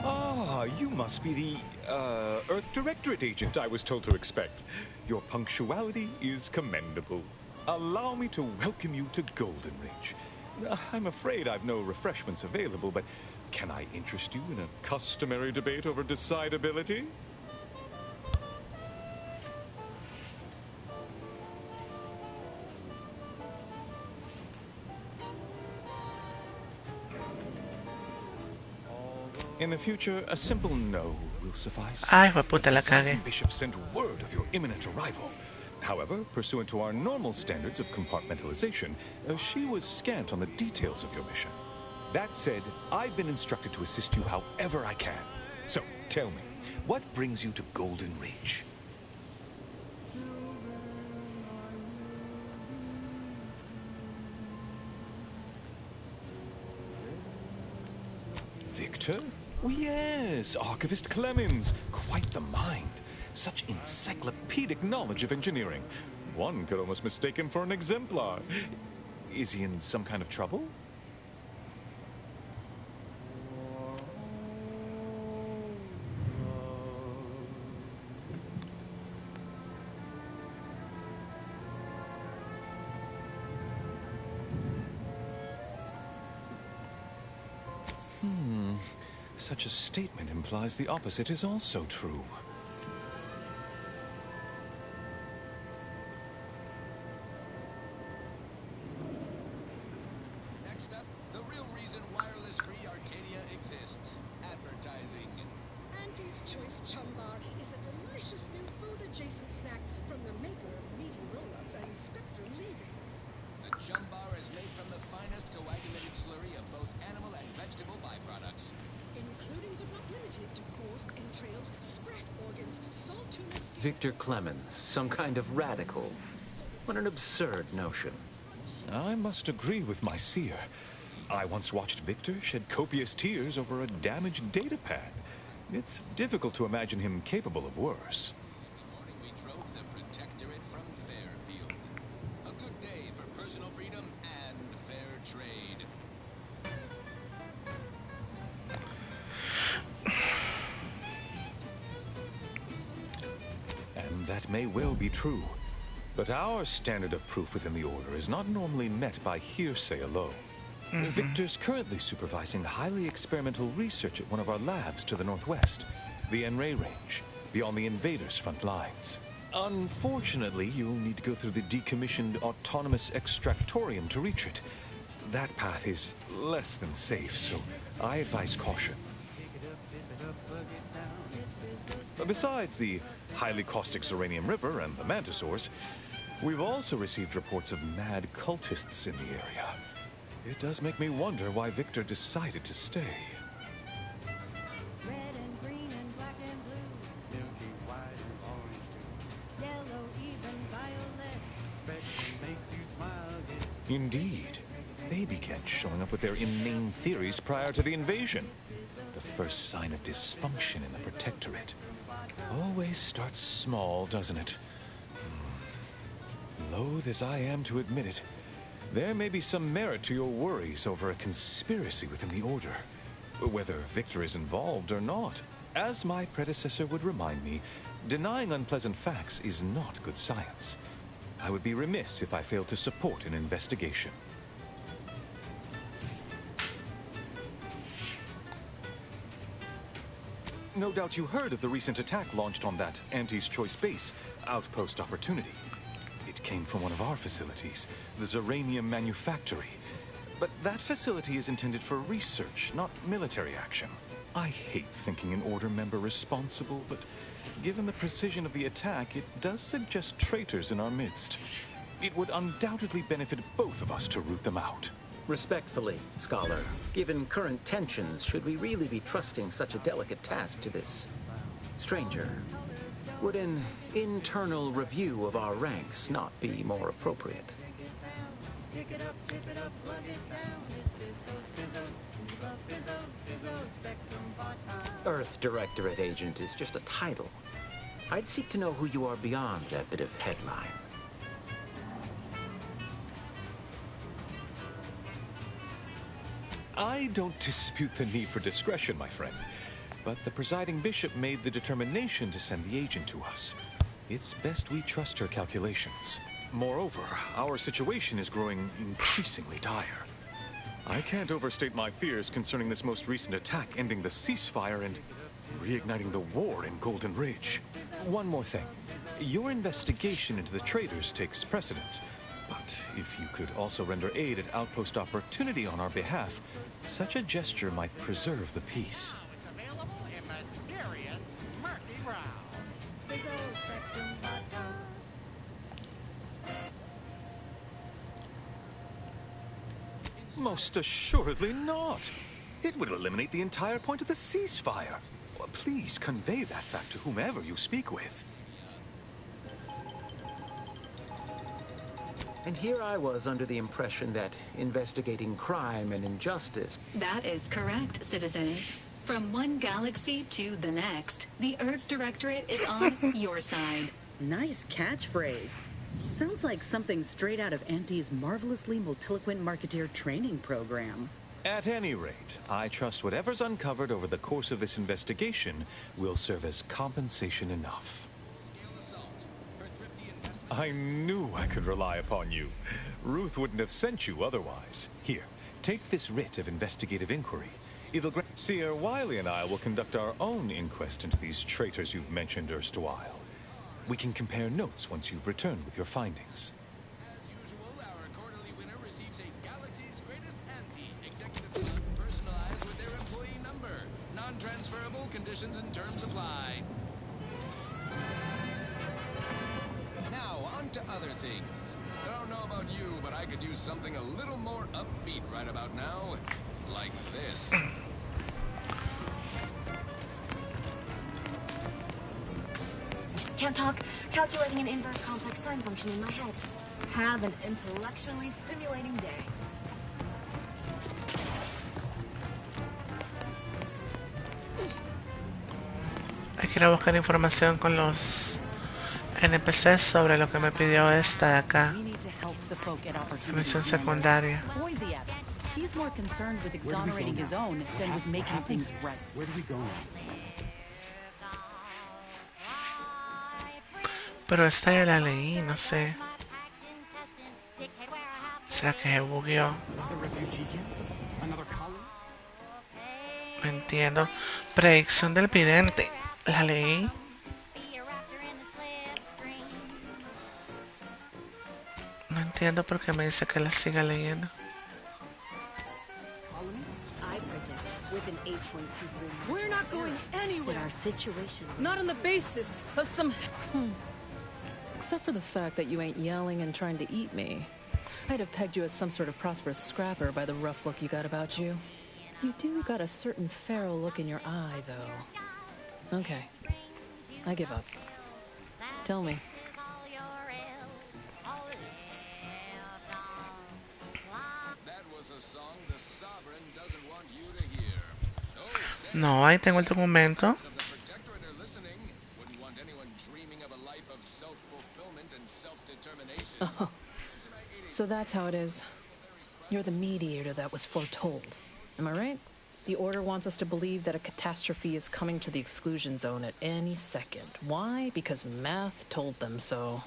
Speaker 21: Ah, you must be the, Earth Directorate agent I was told to expect. Your punctuality is commendable. Allow me to welcome you to Golden Ridge. I'm afraid I've no refreshments available, but can I interest you in a customary debate over decidability? In the future, a simple no will suffice.
Speaker 13: Ay, puta, la cagué.
Speaker 21: The Bishop sent word of your imminent arrival. However, pursuant to our normal standards of compartmentalization, she was scant on the details of your mission. That said, I've been instructed to assist you however I can. So, tell me, what brings you to Golden Ridge? Victor? Oh, yes, Archivist Clemens. Quite the mind. Such encyclopedic knowledge of engineering. One could almost mistake him for an exemplar. Is he in some kind of trouble? Such a statement implies the opposite is also true.
Speaker 3: Next up, the real reason wireless-free Arcadia exists. Advertising.
Speaker 15: Auntie's Choice Chum Bar is a delicious new food-adjacent snack from the maker of meaty roll-ups and spectrum leavings.
Speaker 3: The Chum Bar is made from the finest coagulated slurry of both animal and vegetable byproducts.
Speaker 15: Including but not limited to boar's entrails, spread organs, salt tuna skin...
Speaker 7: Victor Clemens, some kind of radical. What an absurd notion.
Speaker 21: I must agree with my seer. I once watched Victor shed copious tears over a damaged data pad. It's difficult to imagine him capable of worse.
Speaker 3: Every morning we drove the Protectorate from Fairfield. A good day for personal freedom and fair trade.
Speaker 21: And that may well be true. But our standard of proof within the Order is not normally met by hearsay alone. Victor's currently supervising highly experimental research at one of our labs to the northwest, the N-Ray Range, beyond the invaders' front lines. Unfortunately, you'll need to go through the decommissioned autonomous extractorium to reach it. That path is less than safe, so I advise caution. Besides the highly caustic Serenium River and the Mantisaurs, we've also received reports of mad cultists in the area. It does make me wonder why Victor decided to stay.
Speaker 1: Red and green and black and blue.
Speaker 21: Indeed. They began showing up with their inane theories prior to the invasion. The first sign of dysfunction in the Protectorate. Always starts small, doesn't it? Loath as I am to admit it, there may be some merit to your worries over a conspiracy within the Order. Whether Victor is involved or not. As my predecessor would remind me, denying unpleasant facts is not good science. I would be remiss if I failed to support an investigation. No doubt you heard of the recent attack launched on that Auntie's Choice base, Outpost Opportunity. It came from one of our facilities, the Zeranium Manufactory. But that facility is intended for research, not military action. I hate thinking an Order member responsible, but given the precision of the attack, it does suggest traitors in our midst. It would undoubtedly benefit both of us to root them out.
Speaker 7: Respectfully, Scholar, given current tensions, should we really be trusting such a delicate task to this stranger? Would an internal review of our ranks not be more appropriate?
Speaker 1: Pick it up, tip it up, plug it down. It's Fizzos, Fizzos. We love Fizzos, Fizzos, Spectrum Part.
Speaker 7: Earth Directorate Agent is just a title. I'd seek to know who you are beyond that bit of headline.
Speaker 21: I don't dispute the need for discretion, my friend. But the presiding bishop made the determination to send the agent to us. It's best we trust her calculations. Moreover, our situation is growing increasingly dire. I can't overstate my fears concerning this most recent attack ending the ceasefire and reigniting the war in Golden Ridge. One more thing. Your investigation into the traitors takes precedence. But if you could also render aid at Outpost Opportunity on our behalf, such a gesture might preserve the peace.
Speaker 20: Available in mysterious murky brown.
Speaker 1: Fizzos, Spectrum Part.
Speaker 21: Most assuredly not. It would eliminate the entire point of the ceasefire. Please convey that fact to whomever you speak with.
Speaker 7: And here I was under the impression that investigating crime and injustice...
Speaker 14: That is correct, citizen. From one galaxy to the next, the Earth Directorate is on your side.
Speaker 2: Nice catchphrase. Sounds like something straight out of Auntie's marvelously multiloquent marketeer training program.
Speaker 21: At any rate, I trust whatever's uncovered over the course of this investigation will serve as compensation enough. I knew I could rely upon you. Ruth wouldn't have sent you otherwise. Here, take this writ of investigative inquiry. It'll grant... Seer Wiley and I will conduct our own inquest into these traitors you've mentioned erstwhile. We can compare notes once you've returned with your findings.
Speaker 3: As usual, our quarterly winner receives a Galaxy's Greatest Ante Executive Club personalized with their employee number. Non-transferable conditions and terms apply. Now, on to other things. I don't know about you, but I could use something a little more upbeat right about now. Like this.
Speaker 6: Can't talk. Calculating an inverse complex sine function in my head. Have an intellectually stimulating day.
Speaker 13: Hay que ir a buscar información con los NPCs sobre lo que me pidió esta de acá. Misión secundaria.
Speaker 2: Avoid the abbot. He's more concerned with exonerating his own than with making things right.
Speaker 17: Where do we go now?
Speaker 13: Pero esta ya la leí, no sé. ¿Será que se bugueó? No entiendo. Predicción del vidente. La leí. No entiendo por qué me dice que la siga leyendo.
Speaker 5: We're not going anywhere.
Speaker 2: Our situation.
Speaker 5: Not on the basis of some... Except for the fact that you ain't yelling and trying to eat me. I'd have pegged you as some sort of prosperous scrapper by the rough look you got about you. You do got a certain feral look in your eye, though. Okay. I give up. Tell me.
Speaker 13: No, ahí tengo el documento.
Speaker 5: Oh, so that's how it is. You're the mediator that was foretold. Am I right? The Order wants us to believe that a catastrophe is coming to the exclusion zone at any second. Why? Because math told them so.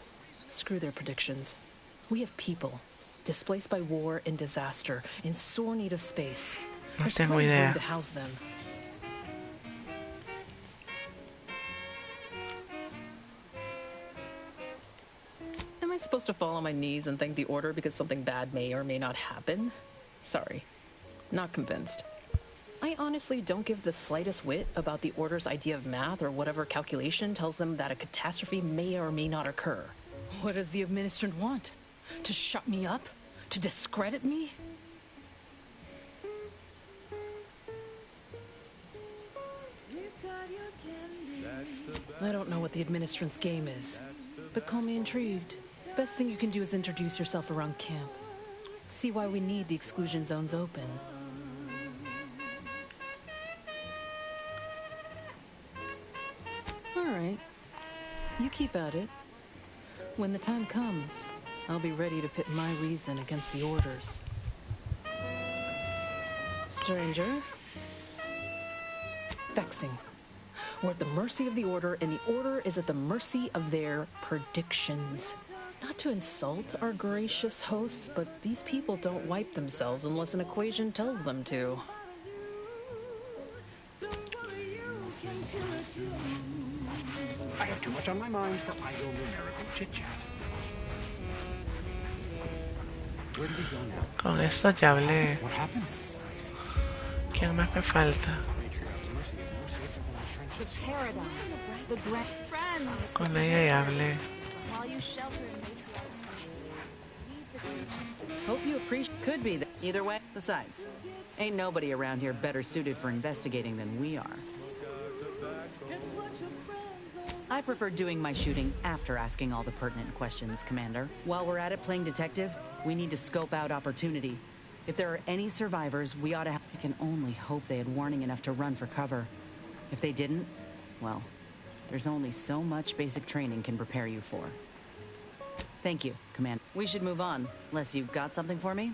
Speaker 5: Screw their predictions. We have people displaced by war and disaster, in sore need of space.
Speaker 13: No
Speaker 5: There's
Speaker 13: tengo
Speaker 5: plenty of room
Speaker 13: idea.
Speaker 5: to house them. Am I supposed to fall on my knees and thank the Order because something bad may or may not happen? Sorry. Not convinced. I honestly don't give the slightest whit about the Order's idea of math or whatever calculation tells them that a catastrophe may or may not occur. What does the administrant want? To shut me up? To discredit me? I don't know what the administrant's game is, but call me intrigued. Best thing you can do is introduce yourself around camp. See why we need the exclusion zones open. All right. You keep at it. When the time comes, I'll be ready to pit my reason against the Order's. Stranger. Vexing. We're at the mercy of the Order, and the Order is at the mercy of their predictions. Not to insult our gracious hosts, but these people don't wipe themselves unless an equation tells them to.
Speaker 4: I have too much on my mind for idle numerical chit-chat. Where do we go now?
Speaker 13: Con esto ya hablé.
Speaker 4: What happened to this place?
Speaker 13: ¿Quién más me falta?
Speaker 6: The paradigm. The great friends.
Speaker 13: Con ella ya hablé.
Speaker 6: While you shelter in Matriarch's mercy, read the teachings.
Speaker 2: Hope you appreciate. Could be. Either way. Besides, ain't nobody around here better suited for investigating than we are. I prefer doing my shooting after asking all the pertinent questions, Commander. While we're at it playing detective, we need to scope out opportunity. If there are any survivors, we ought to. I can only hope they had warning enough to run for cover. If they didn't, well, there's only so much basic training can prepare you for. Thank you, Commander. We should move on, unless you've got something for me?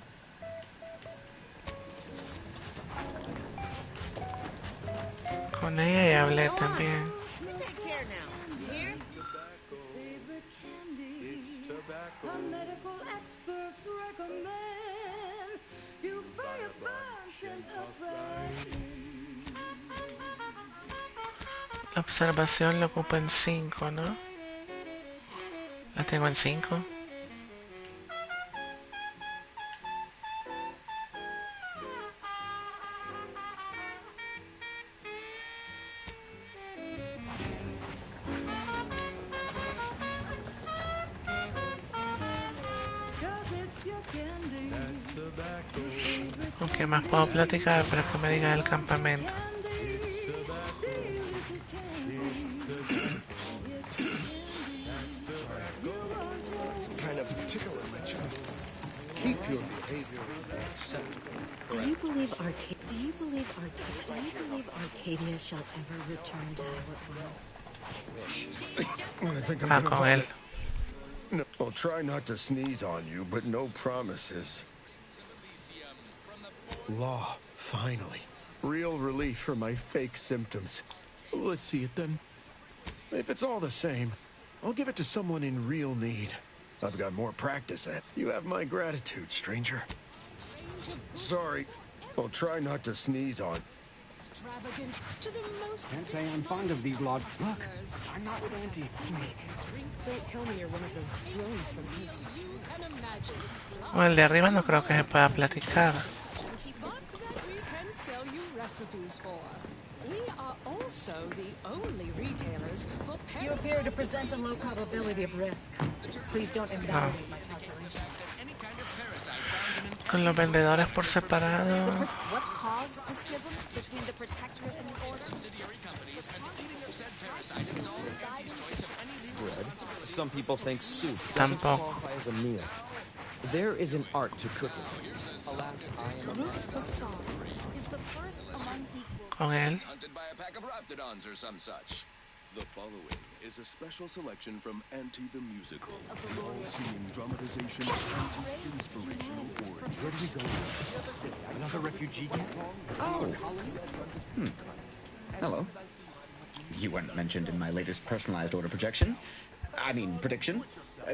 Speaker 13: Con ella ya hablé también.
Speaker 15: You take care now. Here?
Speaker 1: Our medical experts recommend you buy a bunch and a
Speaker 13: La observación la ocupo en 5, ¿no? La tengo en 5. ¿Con qué más puedo platicar para que me digan el campamento?
Speaker 19: Some kind of tickle in my chest. Keep your behavior acceptable.
Speaker 6: Do you believe Arcadia shall ever return to how it was?
Speaker 19: I think I'm
Speaker 13: Ah,
Speaker 19: gonna
Speaker 13: con él.
Speaker 19: No, I'll try not to sneeze on you, but no promises. Law, finally. Real relief for my fake symptoms. Let's see it then. If it's all the same, I'll give it to someone in real need. I've got more practice at. You have my gratitude, stranger. Sorry. I'll try not to sneeze on.
Speaker 15: Extravagant to the most.
Speaker 4: Can't say I'm fond of these logs. Look, I'm not with Auntie.
Speaker 6: Wait. Don't tell me you're one of those drones from Auntie.
Speaker 15: You can imagine.
Speaker 13: Bueno, el de arriba no creo que se pueda platicar.
Speaker 15: But that we can sell you recipes for. We are also the only retailers for parasites.
Speaker 6: You appear to present a low probability of risk. Please don't invalidate my calculations.
Speaker 13: Con los vendedores por separado.
Speaker 6: What caused the schism between the Protectorate and the Order?
Speaker 18: Bread. Some people think soup doesn't
Speaker 13: Tampoco.
Speaker 18: qualify as a meal. There is an art to cooking. Alas, I am a
Speaker 6: Ruth Basson is the first among equals.
Speaker 13: con él.
Speaker 3: Hunted by a pack of raptidons or some such.
Speaker 11: The following is a special selection from Auntie the Musical. All-seeing dramatization of Auntie's inspirational origin.
Speaker 4: Where did we go? Another refugee camp?
Speaker 16: Oh. Hello. You weren't mentioned in my latest personalized order projection. I mean, prediction.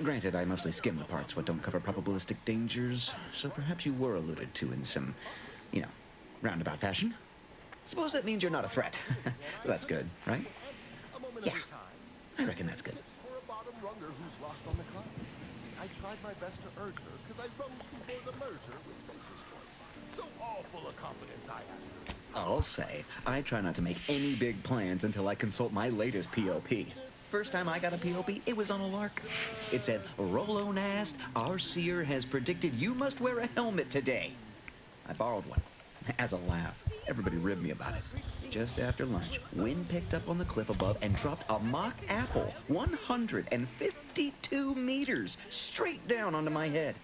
Speaker 16: Granted, I mostly skim the parts what don't cover probabilistic dangers, so perhaps you were alluded to in some, roundabout fashion. Suppose that means you're not a threat. So that's good, right? Yeah, I reckon that's good.
Speaker 11: For a bottom runger who's lost on the climb. See, I tried my best to urge her because I rose before the merger with Spacer's Choice. So all full of confidence, I asked her.
Speaker 16: I'll say, I try not to make any big plans until I consult my latest POP. First time I got a POP, it was on a lark. It said, Rolo Nast, our seer has predicted you must wear a helmet today. I borrowed one, as a laugh. Everybody ribbed me about it. Just after lunch, wind picked up on the cliff above and dropped a mock apple 152 meters straight down onto my head.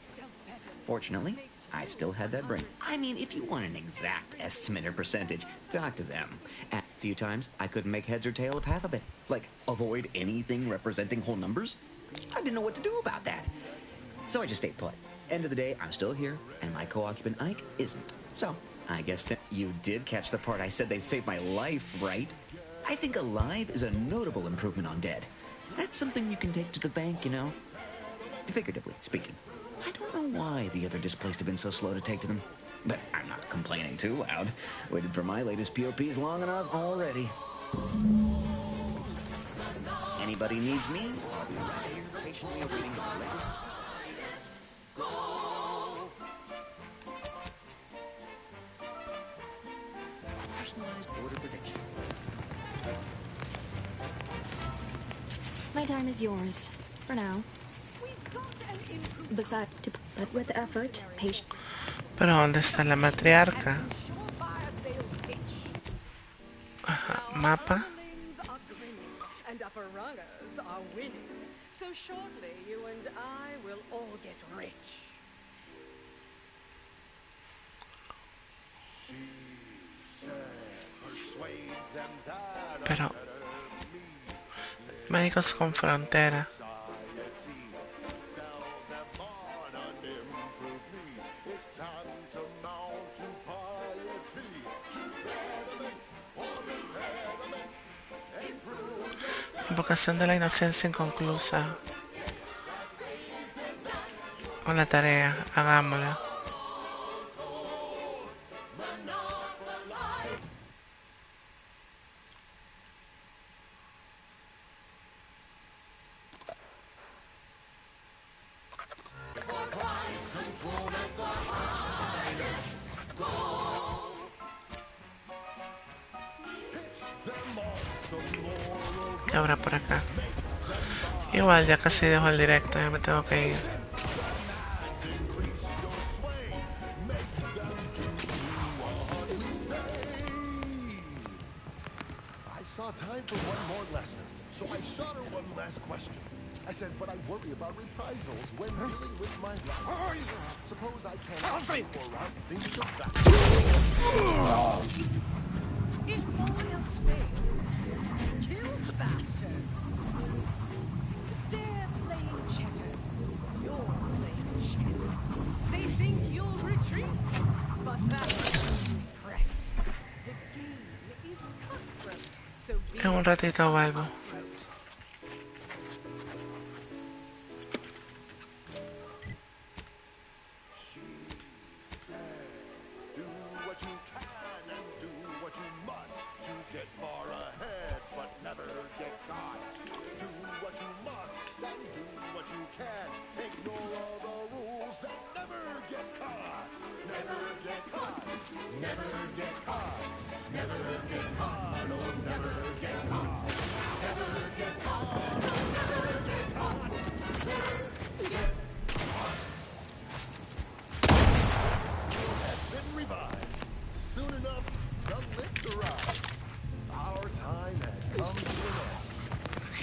Speaker 16: Fortunately, I still had that brain. I mean, if you want an exact estimate or percentage, talk to them. A few times, I couldn't make heads or tail of half of it. Like, avoid anything representing whole numbers? I didn't know what to do about that. So I just stayed put. End of the day, I'm still here, and my co-occupant Ike isn't. So, I guess that you did catch the part I said they saved my life, right? I think alive is a notable improvement on dead. That's something you can take to the bank, Figuratively speaking. I don't know why the other displaced have been so slow to take to them. But I'm not complaining too loud. Waited for my latest POPs long enough already. Anybody needs me? I'll be right here patiently awaiting the latest. Personalized order prediction.
Speaker 6: My time is yours. For now. Besides, but with effort, patience.
Speaker 13: Pero ¿dónde está la matriarca? Ajá, mapa.
Speaker 15: And upper rungers are winning. So shortly, you and I will all get rich.
Speaker 13: Pero Médicos con Frontera. Invocación de la inocencia inconclusa. Una tarea, hagámosla. ¿Qué habrá por acá? Igual ya casi dejo el directo, ya me tengo que ir.
Speaker 11: I saw time for one more lesson, so I shot her one last question. I said, but I worry about reprisals when dealing with my rivals. Suppose I can't do more route things go back.
Speaker 15: If all else fails, kill the bastards. They're playing checkers. You're playing chess. They think you'll retreat, but that's press. The game is cutthroat, so be
Speaker 13: En un ratito vuelvo.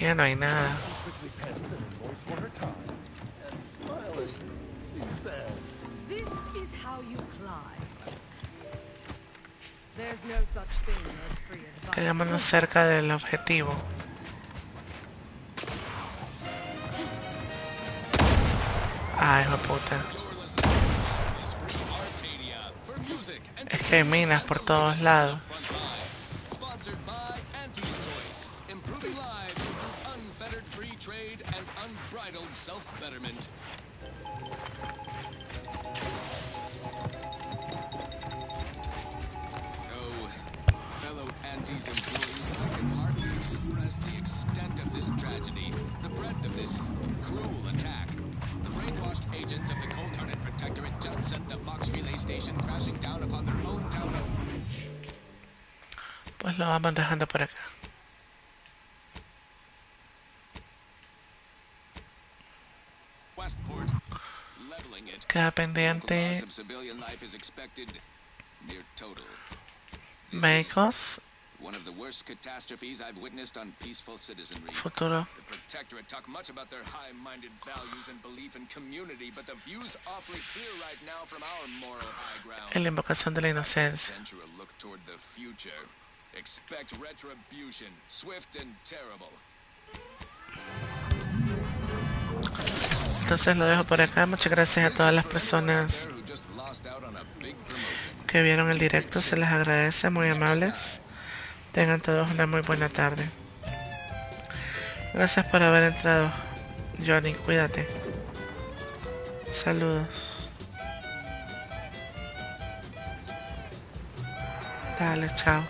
Speaker 13: Ya no hay nada.
Speaker 15: This is how you climb.
Speaker 1: There's no such thing as free advice.
Speaker 13: Quedémonos cerca del objetivo. Ay, hijo de puta. Es que hay minas por todos lados.
Speaker 3: Sponsored by Auntie's Choice, improving lives through unfettered free trade and unbridled self-betterment. Oh, fellow Auntie's employees, I can hardly express the extent of this tragedy, the breadth of this cruel attack. The brainwashed agents of the cold-hearted protectorate just sent the Vox Relay Station crashing down upon their own town of...
Speaker 13: Pues lo vamos dejando por acá.
Speaker 3: Westport, leveling it.
Speaker 13: Queda pendiente
Speaker 3: Loss of civilian life is expected near total.
Speaker 13: médicos.
Speaker 3: One of the worst catastrophes I've witnessed on peaceful citizenry.
Speaker 13: Futuro.
Speaker 3: The Protectorate talk much about their high-minded values and belief in community, but the view's awfully clear right now from our moral high ground.
Speaker 13: En la invocación de la inocencia.
Speaker 3: Venture a look toward the future. Expect retribution, swift and terrible.
Speaker 13: Entonces lo dejo por acá. Muchas gracias a todas las personas que vieron el directo. Se les agradece, muy amables. Tengan todos una muy buena tarde. Gracias por haber entrado. Johnny, cuídate. Saludos. Dale, chao.